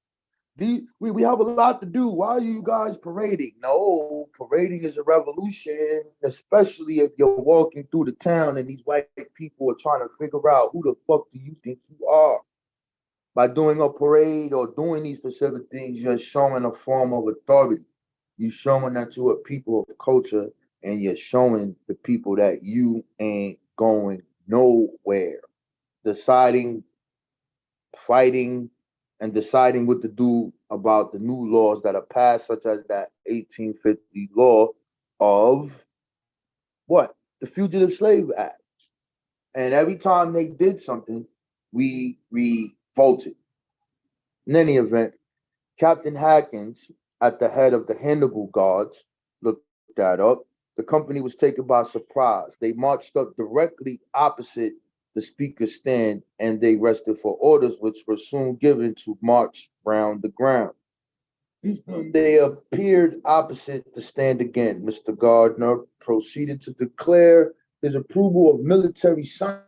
We have a lot to do. Why are you guys parading? No, parading is a revolution, especially if you're walking through the town and these white people are trying to figure out who the fuck do you think you are. By doing a parade or doing these specific things, you're showing a form of authority. You're showing that you're a people of culture, and you're showing the people that you ain't going nowhere. Deciding, fighting, and deciding what to do about the new laws that are passed, such as that 1850 law of what? The Fugitive Slave Act. And every time they did something, we revolted. In any event, Captain Hackins, at the head of the Hannibal Guards, looked that up. The company was taken by surprise. They marched up directly opposite the speaker's stand, and they rested for orders, which were soon given to march round the ground. They appeared opposite the stand again. Mr. Gardner proceeded to declare his approval of military science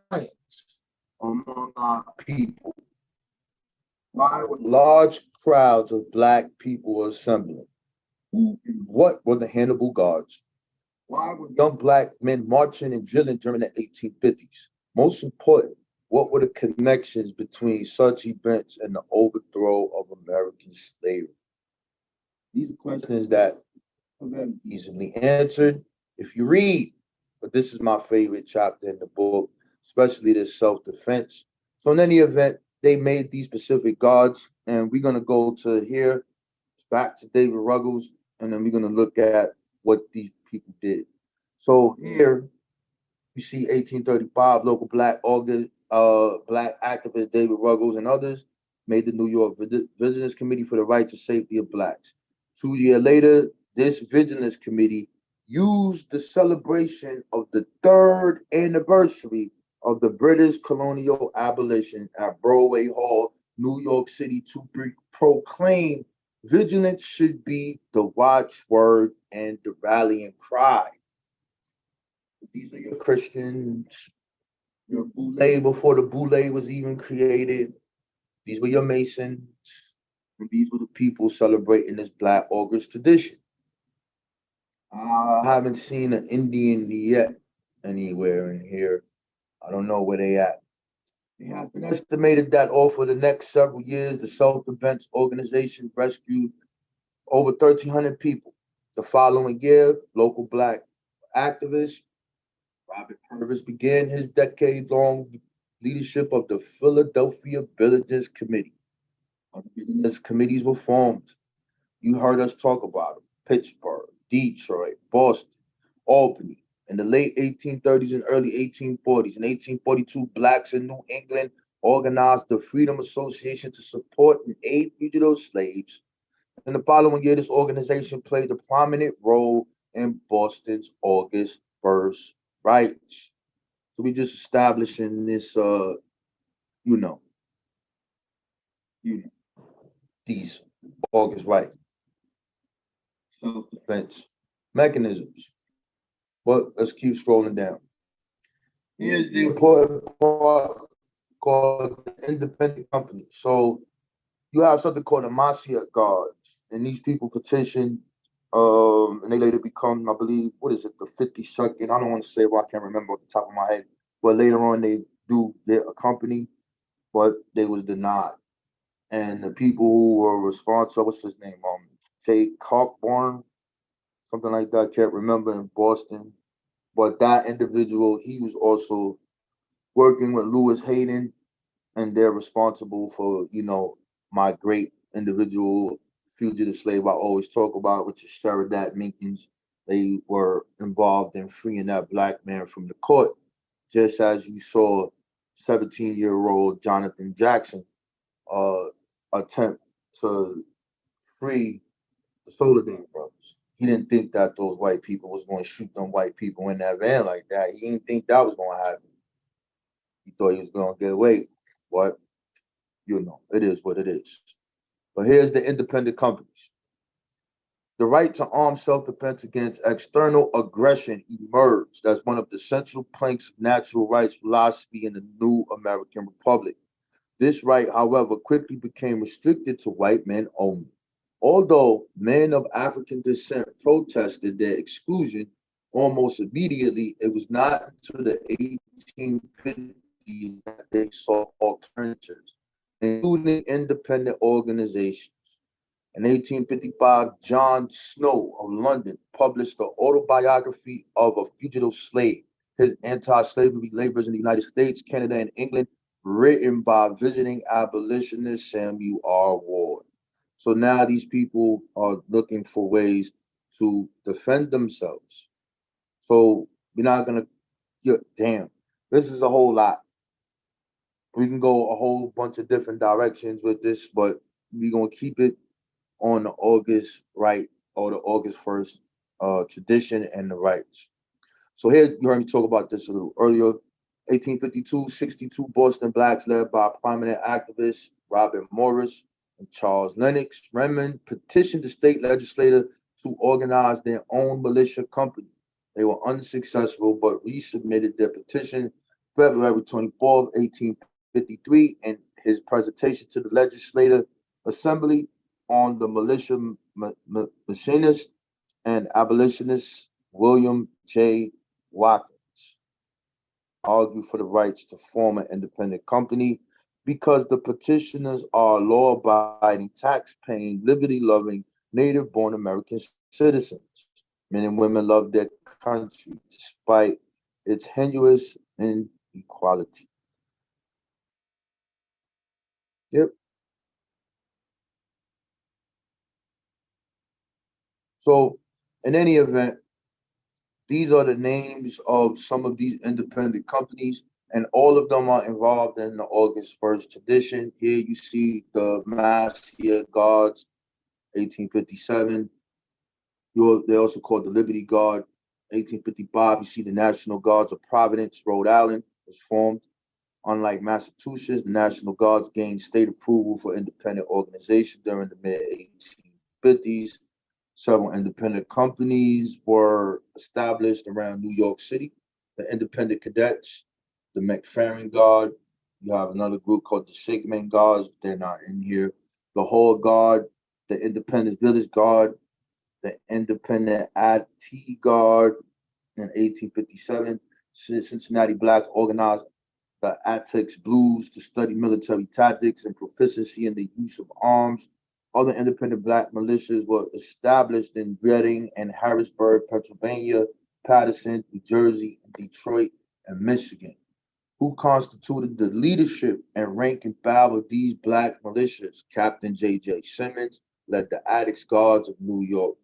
among our people. Why were large crowds of black people assembling? Who and what were the Hannibal Guards? Why were young black men marching and drilling during the 1850s? Most important, what were the connections between such events and the overthrow of American slavery? These are questions that are very easily answered if you read. But this is my favorite chapter in the book, especially this self-defense. So in any event, they made these specific guards, and we're gonna go to here, back to David Ruggles, and then we're gonna look at what these people did. So here you see 1835, local black activist David Ruggles and others made the New York Vigilance Committee for the Rights and Safety of Blacks. 2 years later, this Vigilance Committee used the celebration of the third anniversary of the British colonial abolition at Broadway Hall, New York City, to proclaim vigilance should be the watchword and the rallying cry. These are your Christians, your Boule before the Boule was even created. These were your Masons, and these were the people celebrating this Black August tradition. I haven't seen an Indian yet anywhere in here. I don't know where they at. It has been estimated that over the next several years, the self-defense organization rescued over 1,300 people. The following year, local Black activists Robert Purvis began his decade-long leadership of the Philadelphia Villages Committee. As committees were formed, you heard us talk about them: Pittsburgh, Detroit, Boston, Albany. In the late 1830s and early 1840s, in 1842, blacks in New England organized the Freedom Association to support and aid fugitive slaves. In the following year, this organization played a prominent role in Boston's August First rights. So we just establishing this, you know, you know, these August rights, self-defense mechanisms. But let's keep scrolling down. Here's the important part called the independent company. So you have something called the Marcia Guards, and these people petition, and they later become, I believe, what is it, the 52nd? I don't want to say, well, I can't remember off the top of my head, but later on they do get a company, but they was denied. And the people who were responsible, what's his name, Jay Cockburn, something like that, I can't remember, in Boston. But that individual, he was also working with Lewis Hayden, and they're responsible for, my great individual fugitive slave I always talk about, which is Sheridan Minkins. They were involved in freeing that black man from the court, just as you saw 17-year-old Jonathan Jackson uh, attempt to free the Soledad brothers. He didn't think that those white people was going to shoot them white people in that van like that. He didn't think that was going to happen. He thought he was going to get away. But, it is what it is. But here's the independent companies. The right to armed self-defense against external aggression emerged as one of the central planks of natural rights philosophy in the new American Republic. This right, however, quickly became restricted to white men only. Although men of African descent protested their exclusion almost immediately, it was not until the 1850s that they saw alternatives, including independent organizations. In 1855, John Snow of London published the autobiography of a fugitive slave, his anti-slavery labors in the United States, Canada, and England, written by visiting abolitionist Samuel R. Ward. So now these people are looking for ways to defend themselves. So we're not gonna, damn, this is a whole lot. We can go a whole bunch of different directions with this, but we're gonna keep it on the August right or the August 1st tradition and the rights. So here you heard me talk about this a little earlier. 1852, 62 Boston blacks led by prominent activists Robert Morris and Charles Lennox Redmond petitioned the state legislature to organize their own militia company. They were unsuccessful but resubmitted their petition February 24th, 1853, in his presentation to the legislative assembly on the militia machinist and abolitionist William J. Watkins argued for the rights to form an independent company because the petitioners are law-abiding, tax-paying, liberty-loving, native-born American citizens. Men and women love their country despite its heinous inequality. Yep. So, in any event, these are the names of some of these independent companies, and all of them are involved in the August 1st tradition. Here you see the Master Guards, 1857. They're also called the Liberty Guard. 1855, you see the National Guards of Providence, Rhode Island was formed. Unlike Massachusetts, the National Guards gained state approval for independent organization during the mid-1850s. Several independent companies were established around New York City. The Independent Cadets, the McFerrin Guard. You have another group called the Sigmund Guards. They're not in here. The Hall Guard, the Independent Village Guard, the Independent IT Guard in 1857. Cincinnati Blacks organized the Attucks Blues to study military tactics and proficiency in the use of arms. Other independent black militias were established in Reading and Harrisburg, Pennsylvania, Paterson, New Jersey, Detroit, and Michigan. Who constituted the leadership and rank and file of these black militias? Captain J.J. Simmons led the Attucks Guards of New York.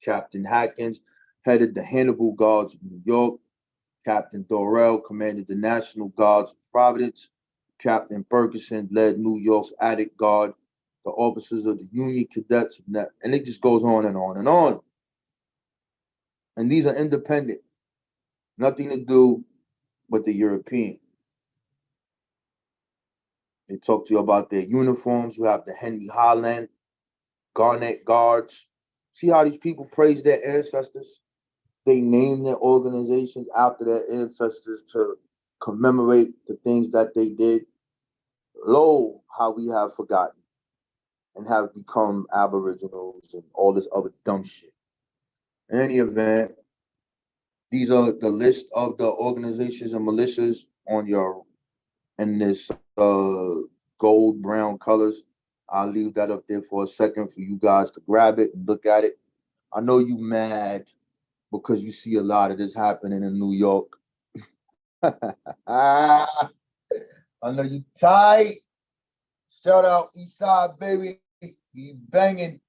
Captain Hatkins headed the Hannibal Guards of New York. Captain Dorrell commanded the National Guards of Providence. Captain Ferguson led New York's Attic Guard. The officers of the Union Cadets, and it just goes on and on and on. And these are independent, nothing to do with the European. They talk to you about their uniforms. You have the Henry Holland, Garnet Guards. See how these people praise their ancestors? They name their organizations after their ancestors to commemorate the things that they did. Lo, how we have forgotten and have become aboriginals and all this other dumb shit. In any event, these are the list of the organizations and militias on your in this gold brown colors. I'll leave that up there for a second for you guys to grab it and look at it. I know you mad because you see a lot of this happening in New York. I know you tight. Shout out Eastside, baby. He banging.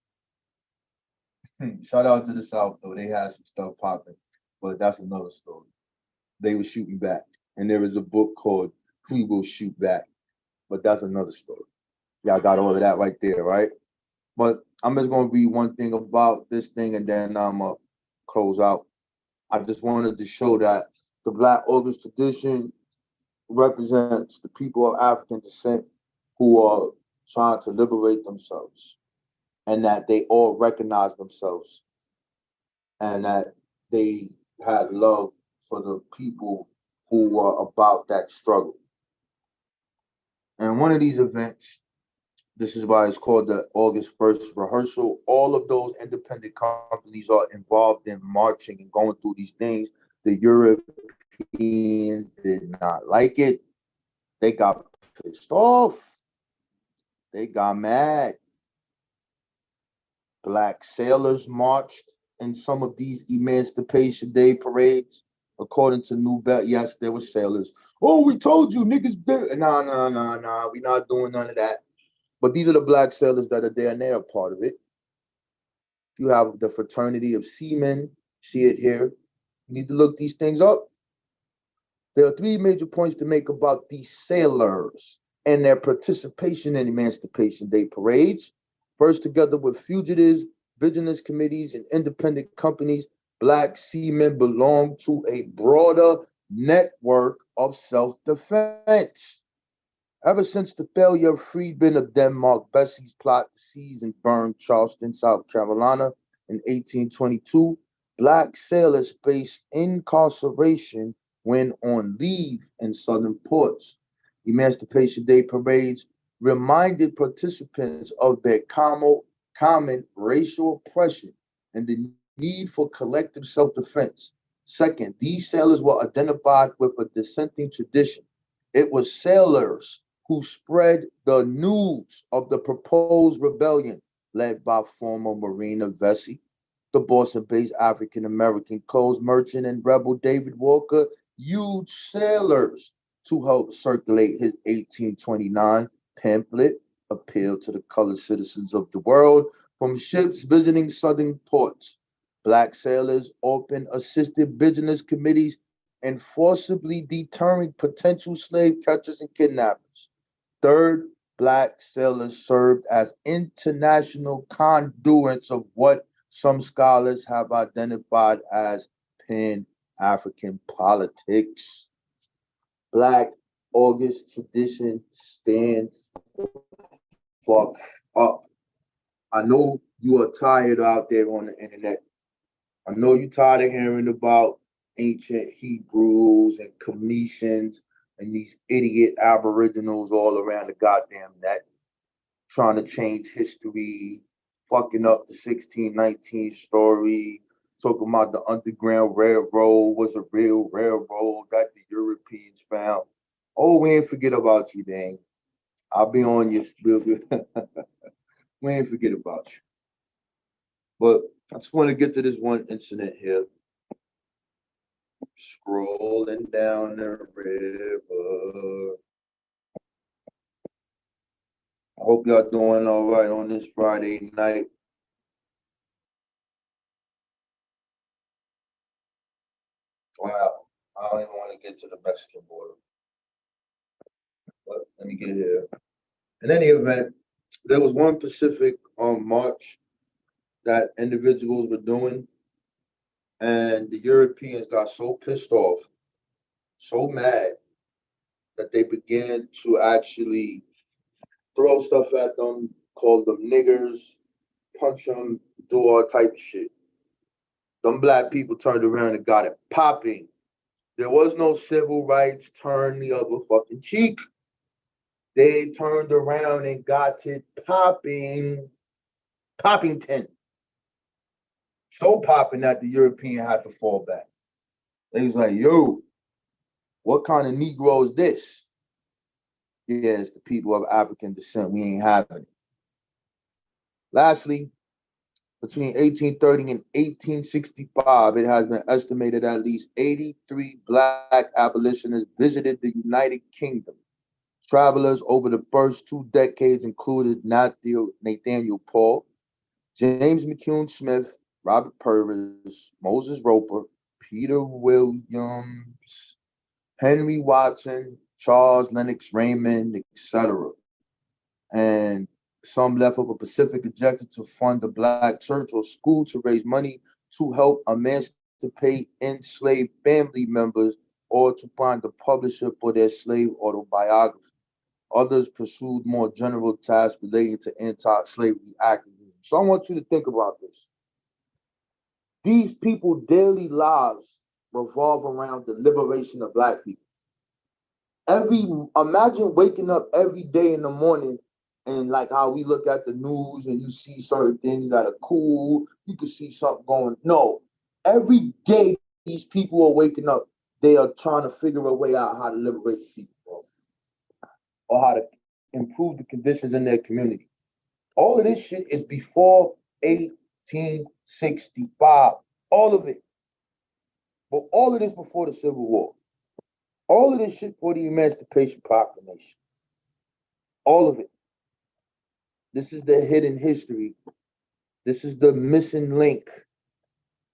Shout out to the South, though. They had some stuff popping, but that's another story. They were shooting back. And there is a book called We Will Shoot Back, but that's another story. Y'all got all of that right there, right? But I'm just going to read one thing about this thing and then I'm going to close out. I just wanted to show that the Black August tradition represents the people of African descent who are trying to liberate themselves and that they all recognize themselves and that they had love for the people who were about that struggle. And one of these events, this is why it's called the August 1st rehearsal. All of those independent companies are involved in marching and going through these things. The Europeans did not like it. They got pissed off. They got mad. Black sailors marched in some of these Emancipation Day parades. According to New Belt, yes, there were sailors. Oh, we told you, niggas. Nah. We not doing none of that. But these are the black sailors that are there, and they're a part of it. You have the fraternity of seamen. See it here. You need to look these things up. There are three major points to make about these sailors and their participation in Emancipation Day parades. First, together with fugitives, vigilance committees, and independent companies, black seamen belong to a broader network of self-defense. Ever since the failure of freedmen of Denmark Bessie's plot to seize and burn Charleston, South Carolina in 1822, black sailors faced incarceration when on leave in southern ports. Emancipation Day parades reminded participants of their common racial oppression and the need for collective self-defense. Second, these sailors were identified with a dissenting tradition. It was sailors who spread the news of the proposed rebellion led by former Marina Vesey, the Boston-based African-American clothes merchant and rebel David Walker used sailors to help circulate his 1829 pamphlet, Appeal to the Colored Citizens of the World, from ships visiting southern ports. Black sailors often assisted vigilance committees in forcibly deterring potential slave catchers and kidnappers. Third, black sailors served as international conduits of what some scholars have identified as Pan-African politics. Black August tradition stands fuck up. I know you are tired out there on the internet. I know you're tired of hearing about ancient Hebrews and Cometians and these idiot aboriginals all around the goddamn net trying to change history, fucking up the 1619 story, talking about the Underground Railroad was a real railroad that the Europeans found. Oh, we ain't forget about you, dang. I'll be on you real good. We ain't forget about you. But I just want to get to this one incident here. Scrolling down the river. I hope y'all doing all right on this Friday night. Wow, I don't even want to get to the Mexican border. But let me get here. In any event, there was one Pacific march that individuals were doing, and the Europeans got so pissed off, so mad, that they began to actually throw stuff at them, call them niggers, punch them, do all type of shit. Them black people turned around and got it popping. There was no civil rights, turn the other fucking cheek. They turned around and got it popping. Poppington. So popping that the European had to fall back. They was like, yo, what kind of Negro is this? Yeah, it's the people of African descent. We ain't having it. Lastly, Between 1830 and 1865, it has been estimated at least 83 black abolitionists visited the United Kingdom. Travelers over the first 2 decades included Nathaniel Paul, James McCune Smith, Robert Purvis, Moses Roper, Peter Williams, Henry Watson, Charles Lennox Raymond, etc. And some left of a Pacific objected to fund a black church or school to raise money to help emancipate enslaved family members or to find a publisher for their slave autobiography. Others pursued more general tasks relating to anti-slavery activism. So I want you to think about this. These people's daily lives revolve around the liberation of black people. Imagine waking up every day in the morning and like how we look at the news and you see certain things that are cool, you can see something going. No, every day these people are waking up, they are trying to figure a way out how to liberate the people, bro, or how to improve the conditions in their community. All of this shit is before 1865. All of it. But all of this before the Civil War. All of this shit for the Emancipation Proclamation. All of it. This is the hidden history. This is the missing link.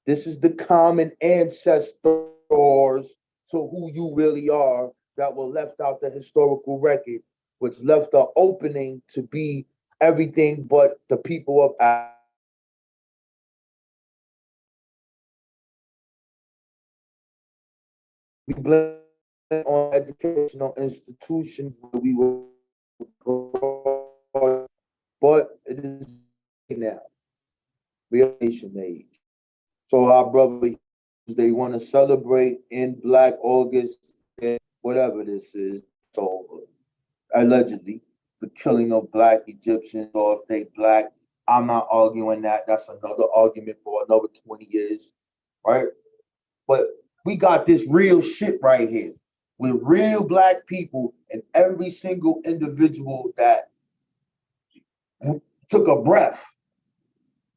This is the common ancestors to who you really are that were left out the historical record, which left the opening to be everything but the people of Africa. We blame on educational institutions where we were brought, but it is now. We are nation age. So our brothers, they want to celebrate in Black August, whatever this is, so allegedly, the killing of Black Egyptians, or if they Black. I'm not arguing that. That's another argument for another 20 years, right? But we got this real shit right here with real Black people and every single individual that took a breath,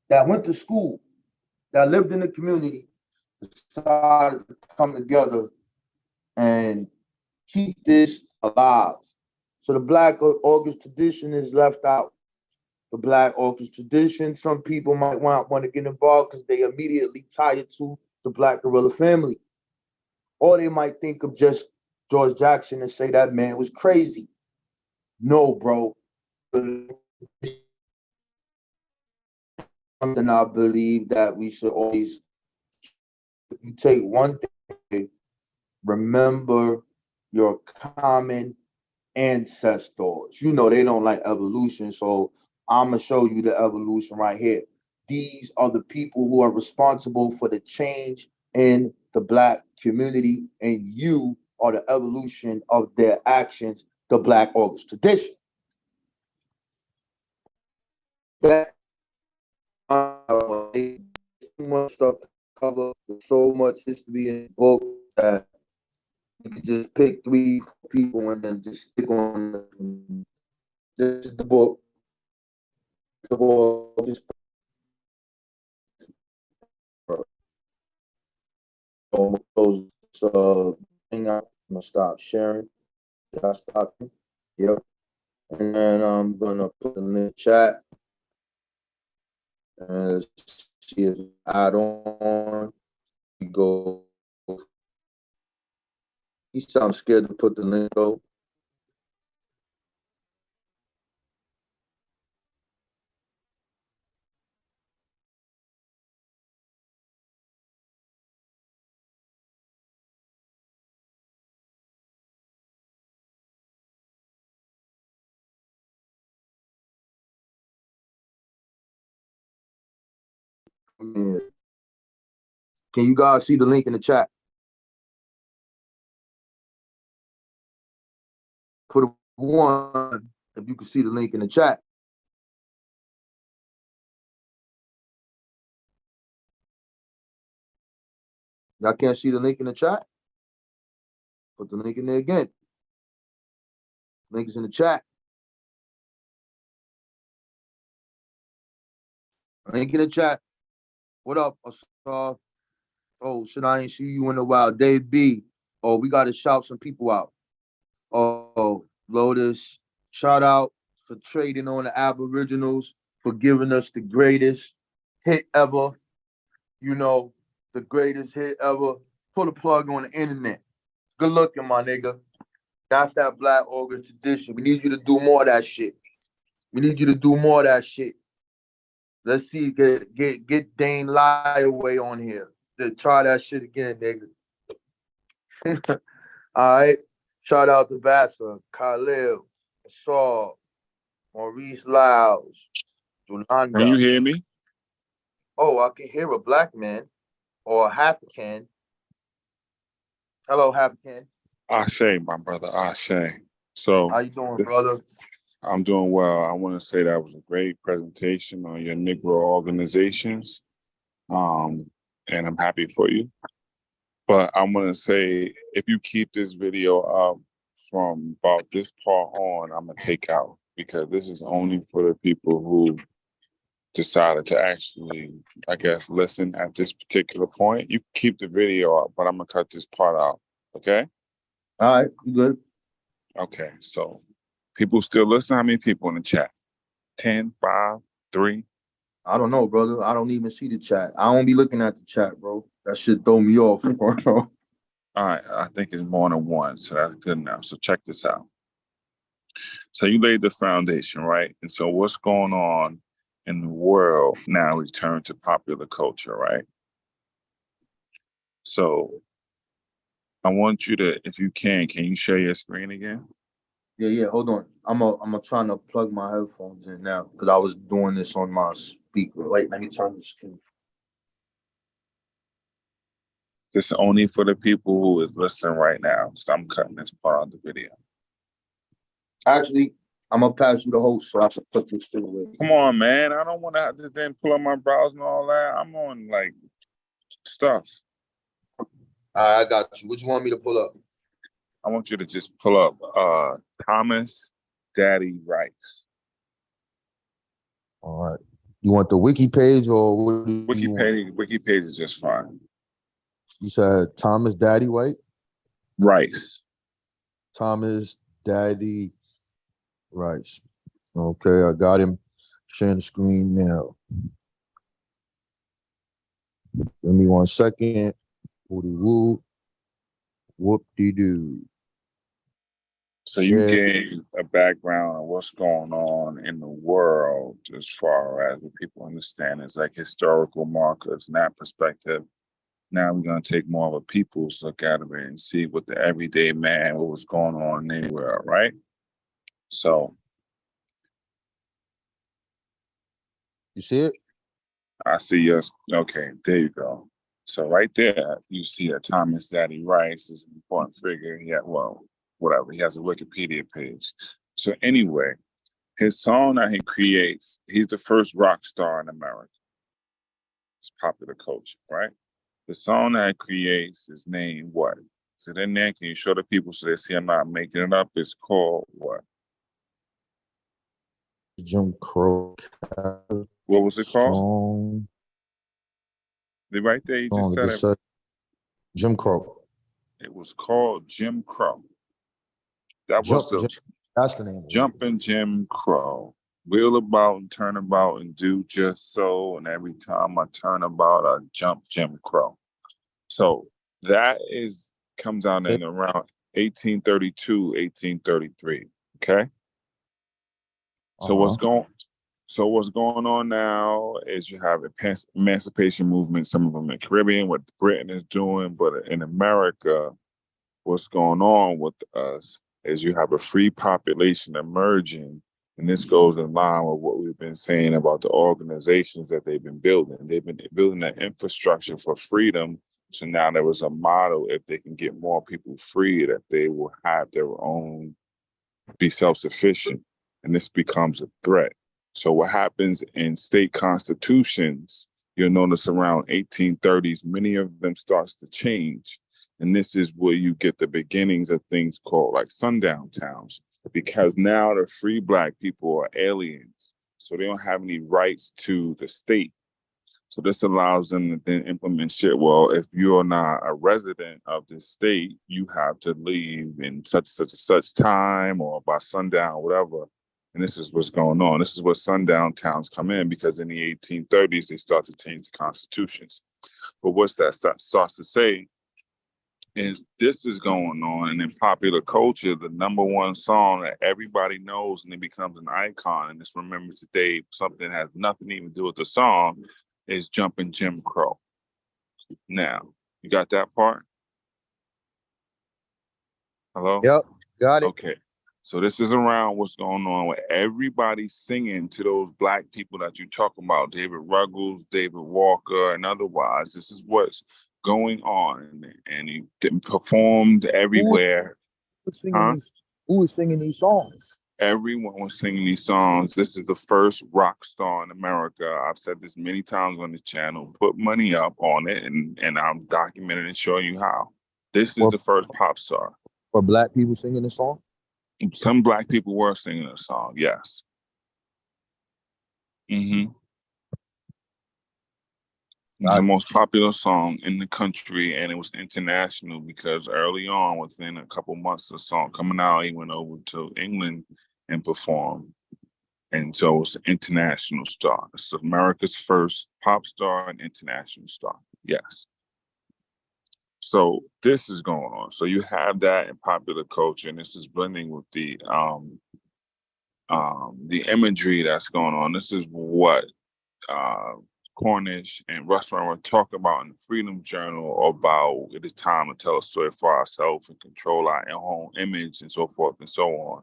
that went to school, that lived in the community, decided to come together and keep this alive. So the Black August tradition is left out. The Black August tradition, some people might want to get involved because they immediately tie it to the Black Guerrilla family. Or they might think of just George Jackson and say that man was crazy. No, bro. Something I believe that we should always, if you take one thing, remember your common ancestors. You know they don't like evolution, so I'm gonna show you the evolution right here. These are the people who are responsible for the change in the Black community, and you are the evolution of their actions, the Black August tradition. That too much stuff to cover, so much history in the book that you can just pick 3 people and then just stick on this is the book. Just those thing I'm gonna stop sharing. Did I stop? Yep. And then I'm gonna put in the chat and see if add on. We go. He sounds scared to put the link though. Can you guys see the link in the chat? Put a 1 if you can see the link in the chat. Y'all can't see the link in the chat? Put the link in there again. Link is in the chat. Link in the chat. What up, Asaf? Oh, shit, I ain't see you in a while. Dave B. Oh, we got to shout some people out. Oh, Lotus. Shout out for trading on the Aboriginals, for giving us the greatest hit ever. You know, the greatest hit ever. Pull a plug on the internet. Good looking, my nigga. That's that Black August tradition. We need you to do more of that shit. We need you to do more of that shit. Let's see, get Dane Liaway on here. To try that shit again, nigga. All right. Shout out to Vassa, Khalil, Saul, Maurice Lyles, Can you Julanda. hear me? Oh, I can hear a black man or a half can. Hello, half can. Ashe, my brother, Ashe. So, How you doing, brother? I'm doing well. I want to say that was a great presentation on your Negro organizations. And I'm happy for you. But I'm going to say, if you keep this video up from about this part on, I'm going to take out, because this is only for the people who decided to actually, I guess, listen at this particular point. You can keep the video up, but I'm going to cut this part out. Okay? All right, you good? Okay, so people still listen? How many people in the chat? 10, 5, 3? I don't know, brother. I don't even see the chat. I don't be looking at the chat, bro. That shit throw me off, bro. All right, I think it's more than one, so that's good enough. So check this out. So you laid the foundation, right? And so what's going on in the world now? Return to popular culture, right? So I want you to, if you can you share your screen again? Yeah. Hold on. I'm trying to plug my headphones in now because I was doing this on my speaker. Wait, let me turn the screen. This is only for the people who is listening right now, because I'm cutting this part of the video. Actually, I'm gonna pass you the host so I can put this shit away. Come on, man. I don't want to have to then pull up my browser and all that. I'm on like stuff. I got you. What you want me to pull up? I want you to just pull up Thomas Daddy Rice. All right. You want the wiki page or what do you want? Wiki page is just fine. You said Thomas Daddy White? Rice. Thomas Daddy Rice. Okay, I got him. Sharing the screen now. Give me 1 second. Woody woo. Whoop-de-doo. So you gave a background of what's going on in the world as far as what people understand as like historical markers. In that perspective, now we're going to take more of a people's look at it and see what the everyday man, what was going on anywhere, right? So. You see it? I see yours. Okay, there you go. So right there, you see that Thomas Daddy Rice is an important figure. Yeah, well, whatever. He has a Wikipedia page. So anyway, his song that he creates, he's the first rock star in America. It's popular culture, right? The song that he creates is named what? Is it in there? Can you show the people so they see I'm not making it up? It's called what? Jim Crow. What was it called? Right there, you just said it. Jim Crow. It was called Jim Crow. That's the name. Jumping Jim Crow. Wheel about and turn about and do just so. And every time I turn about, I jump Jim Crow. So that comes out in around 1832, 1833. Okay. So what's going on now is you have emancipation movement, some of them in the Caribbean, what Britain is doing, but in America, what's going on with us is you have a free population emerging, and this goes in line with what we've been saying about the organizations that they've been building. They've been building an infrastructure for freedom, so now there was a model, if they can get more people free, that they will have their own, be self-sufficient, and this becomes a threat. So what happens in state constitutions, you'll notice around 1830s, many of them starts to change. And this is where you get the beginnings of things called like sundown towns, because now the free Black people are aliens. So they don't have any rights to the state. So this allows them to then implement shit. Well, if you're not a resident of this state, you have to leave in such and such time or by sundown, whatever. And this is what's going on. This is what sundown towns come in, because in the 1830s, they start to change the constitutions. But what's that starts to say is this is going on, and in popular culture, the number one song that everybody knows and it becomes an icon, and it's remembered today, something that has nothing even to do with the song, is Jumpin' Jim Crow. Now, you got that part? Hello? Yep, got it. Okay. So this is around what's going on with everybody singing to those black people that you talk about, David Ruggles, David Walker, and otherwise. This is what's going on, and he performed everywhere. Who was singing these songs? Everyone was singing these songs. This is the first rock star in America. I've said this many times on the channel. Put money up on it, and I'm documenting and showing you how. This is the first pop star. For black people singing the song? Some black people were singing the song, yes. Mm-hmm. The most popular song in the country, and it was international because early on, within a couple months of the song coming out, he went over to England and performed. And so it's an international star. It's America's first pop star and international star. Yes. So this is going on. So you have that in popular culture, and this is blending with the imagery that's going on. This is what Cornish and Russ were talking about in the Freedom Journal about it is time to tell a story for ourselves and control our own image and so forth and so on.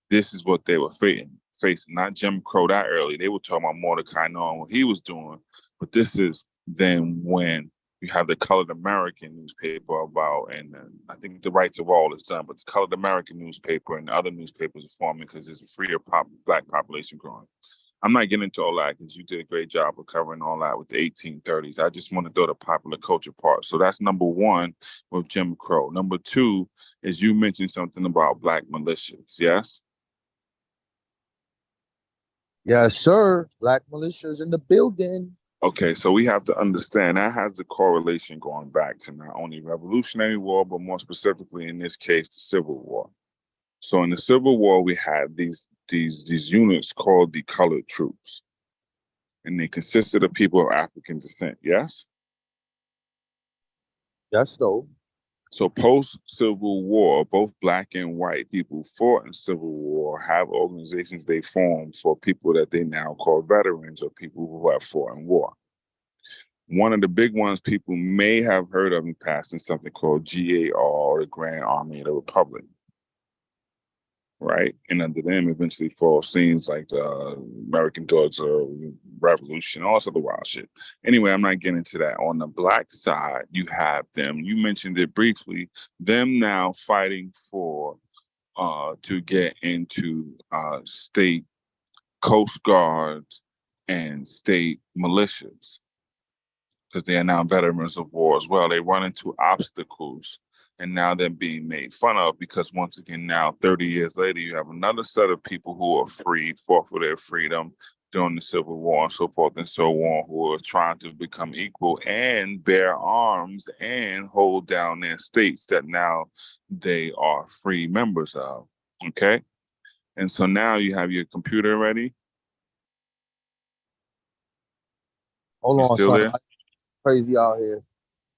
This is what they were facing, not Jim Crow that early. They were talking about Mordecai knowing what he was doing, but this is then when you have the Colored American newspaper about, and I think the Rights of All is done, but the Colored American newspaper and other newspapers are forming because there's a freer black population growing. I'm not getting into all that because you did a great job of covering all that with the 1830s. I just want to throw the popular culture part. So that's number one with Jim Crow. Number two is you mentioned something about black militias, yes? Yes, sir. Black militias in the building. Okay, so we have to understand that has the correlation going back to not only Revolutionary War, but more specifically in this case, the Civil War. So in the Civil War, we had these units called the colored troops, and they consisted of people of African descent. Yes. Yes, though. So post-Civil War, both black and white people fought in Civil War have organizations they formed for people that they now call veterans or people who have fought in war. One of the big ones people may have heard of in past is something called GAR, or the Grand Army of the Republic. Right? And under them eventually fall scenes like the American Daughter Revolution, all this other wild shit. Anyway, I'm not getting into that. On the black side, you have them, you mentioned it briefly, them now fighting for to get into state coast guards and state militias, because they are now veterans of war as well. They run into obstacles, and now they're being made fun of because once again, now 30 years later, you have another set of people who are freed, fought for their freedom during the Civil War and so forth and so on, who are trying to become equal and bear arms and hold down their states that now they are free members of, okay? And so now you have your computer ready? Hold on, still son. there? Crazy out here.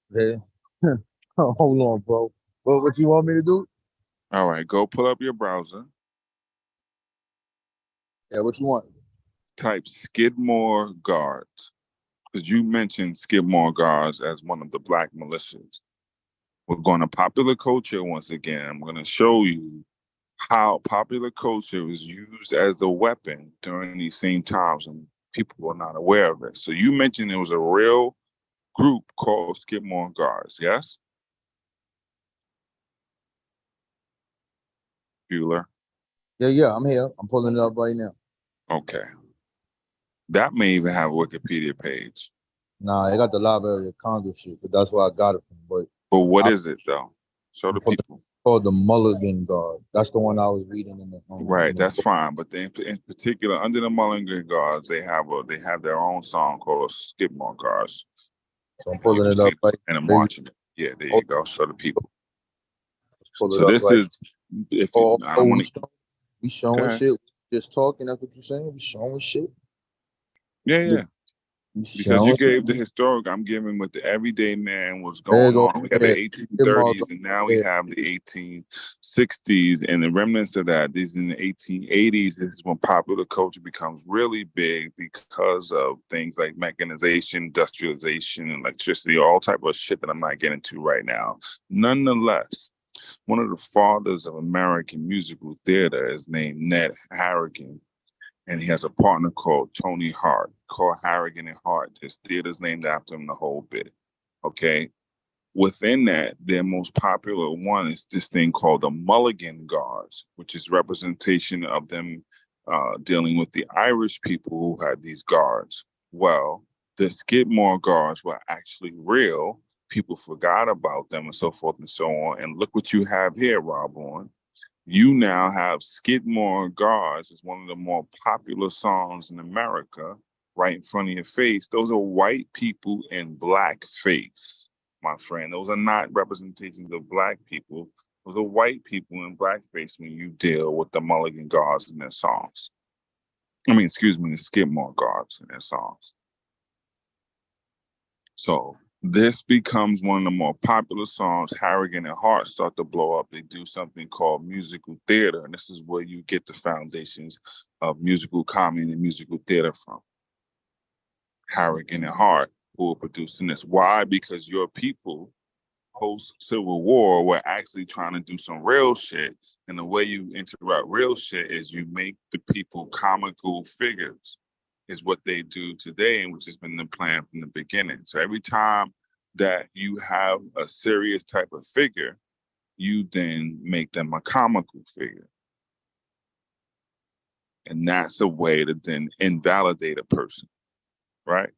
Yeah. Hold on, bro. What you want me to do? All right, go pull up your browser. Yeah, what you want? Type Skidmore Guards, because you mentioned Skidmore Guards as one of the black militias. We're going to popular culture once again. I'm going to show you how popular culture was used as a weapon during these same times, and people were not aware of it. So you mentioned there was a real group called Skidmore Guards, yes? Bueller? Yeah, I'm here. I'm pulling it up right now. Okay. That may even have a Wikipedia page. Nah, I got the Library of Congress shit, but that's where I got it from. But what is it, though? Show the people. Called the Mulligan Guard. That's the one I was reading in the Right, in the that's book. fine. But in particular, under the Mulligan Guards, they have their own song called Skidmore Guards. So I'm And you pulling can it up see right in a there. marching. Yeah, there Oh, you go. Show the people. let's pull it So up this right. is if you, I don't want to. We showing Okay. shit. Just talking. That's what you're saying. We showing shit. Yeah. We Because you showing. gave the historic, I'm giving what the everyday man was There's going all on. We have yeah. the Skidmore 1830s, and now we Guard. have the 1860s, and the remnants of that. These in the 1880s, this is when popular culture becomes really big because of things like mechanization, industrialization, electricity, all type of shit that I'm not getting to right now. Nonetheless, one of the fathers of American musical theater is named Ned Harrigan, and he has a partner called Tony Hart, called Harrigan and Hart. His theater's named after him, the whole bit. Okay. Within that, their most popular one is this thing called the Mulligan Guards, which is representation of them dealing with the Irish people who had these guards. Well, the Skidmore Guards were actually real. People forgot about them and so forth and so on. And look what you have here, Rob Orn. You now have Skidmore Guards is one of the more popular songs in America, right in front of your face. Those are white people in blackface, my friend. Those are not representations of black people. Those are white people in blackface when you deal with the Mulligan Guards in their songs. The Skidmore Guards in their songs. So this becomes one of the more popular songs. Harrigan and Hart start to blow up. They do something called musical theater, and this is where you get the foundations of musical comedy and musical theater from. Harrigan and Hart, who are producing this. Why? Because your people, post-Civil War, were actually trying to do some real shit, and the way you interrupt real shit is you make the people comical figures. Is what they do today, and which has been the plan from the beginning. So every time that you have a serious type of figure, you then make them a comical figure. And that's a way to then invalidate a person, right?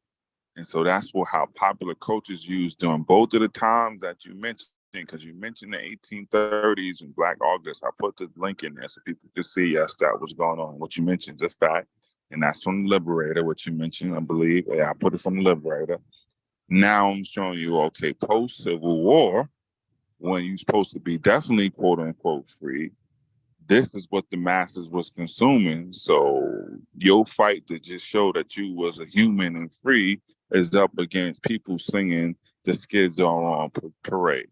And so that's how popular culture is used during both of the times that you mentioned, because you mentioned the 1830s and Black August. I put the link in there so people can see, yes, that was going on. What you mentioned is fact. And that's from the Liberator, what you mentioned, I believe. Yeah, I put it from the Liberator. Now I'm showing you, okay, post-Civil War, when you're supposed to be definitely quote unquote free, this is what the masses was consuming. So your fight to just show that you was a human and free is up against people singing the Skids Are On Parade.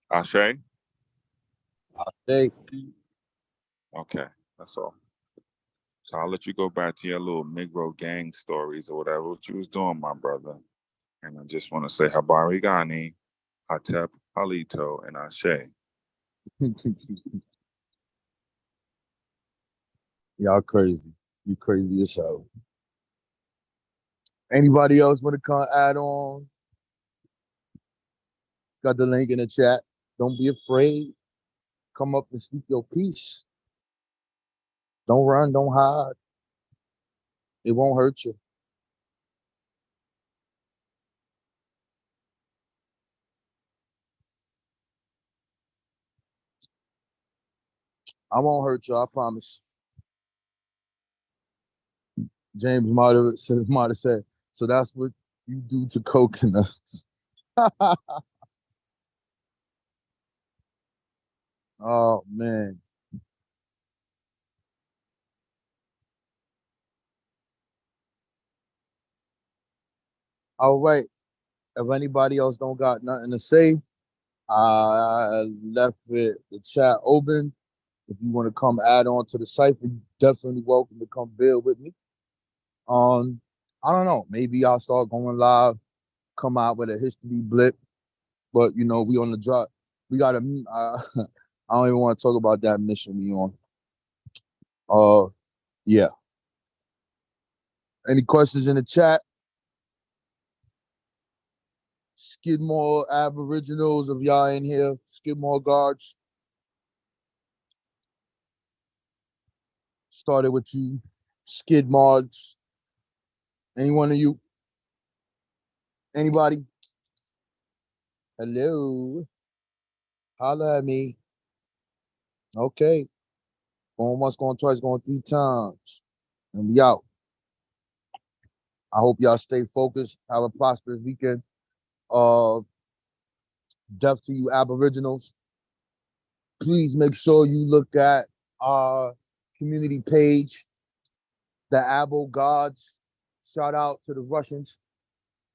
Ashe? Ashe. Okay, that's all. So I'll let you go back to your little Negro gang stories or whatever what you was doing, my brother. And I just want to say Habari Gani, Hatep Halito, and Ashe. Y'all crazy. You crazy as hell. Anybody else want to come add on? Got the link in the chat. Don't be afraid. Come up and speak your piece. Don't run, don't hide. It won't hurt you. I won't hurt you, I promise. James might have said, so that's what you do to coconuts. Oh man. All right. If anybody else don't got nothing to say, I left the chat open. If you want to come add on to the cipher, you're definitely welcome to come build with me. I don't know. Maybe I'll start going live, come out with a history blip. But we on the drop. We got a. I don't even want to talk about that mission we on. Yeah. Any questions in the chat? Skidmore Aboriginals, if y'all in here, Skidmore Guards. Started with you, Skidmores. Any one of you? Anybody? Hello. Holla at me. Okay. Going once, going twice, going 3 times. And we out. I hope y'all stay focused. Have a prosperous weekend. Death to you aboriginals. Please make sure you look at our community page, the Abo Gods. Shout out to the Russians.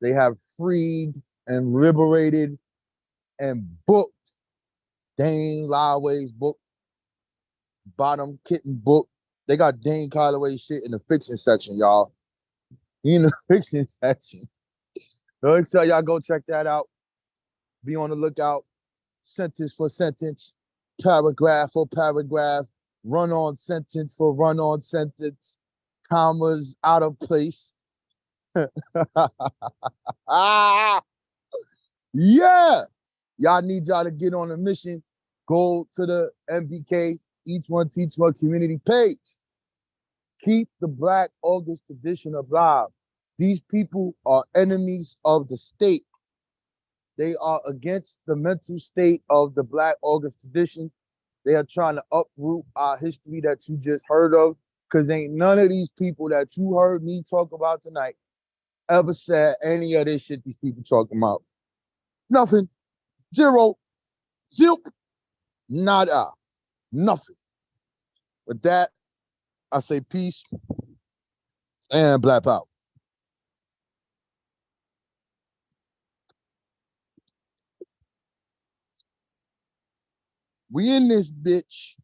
They have freed and liberated and booked Dane Laway's book, Bottom Kitten book. They got Dane Calloway shit in the fiction section, y'all. In the fiction section. So make sure y'all go check that out. Be on the lookout. Sentence for sentence, paragraph for paragraph, run-on sentence for run-on sentence, commas out of place. Ah, yeah. Y'all need y'all to get on a mission. Go to the MBK Each One Teach One community page. Keep the Black August tradition alive. These people are enemies of the state. They are against the mental state of the Black August tradition. They are trying to uproot our history that you just heard of, because ain't none of these people that you heard me talk about tonight ever said any of this shit these people talking about. Nothing. Zero. Zilp. Nada. Nothing. With that, I say peace and Black Power. We in this bitch.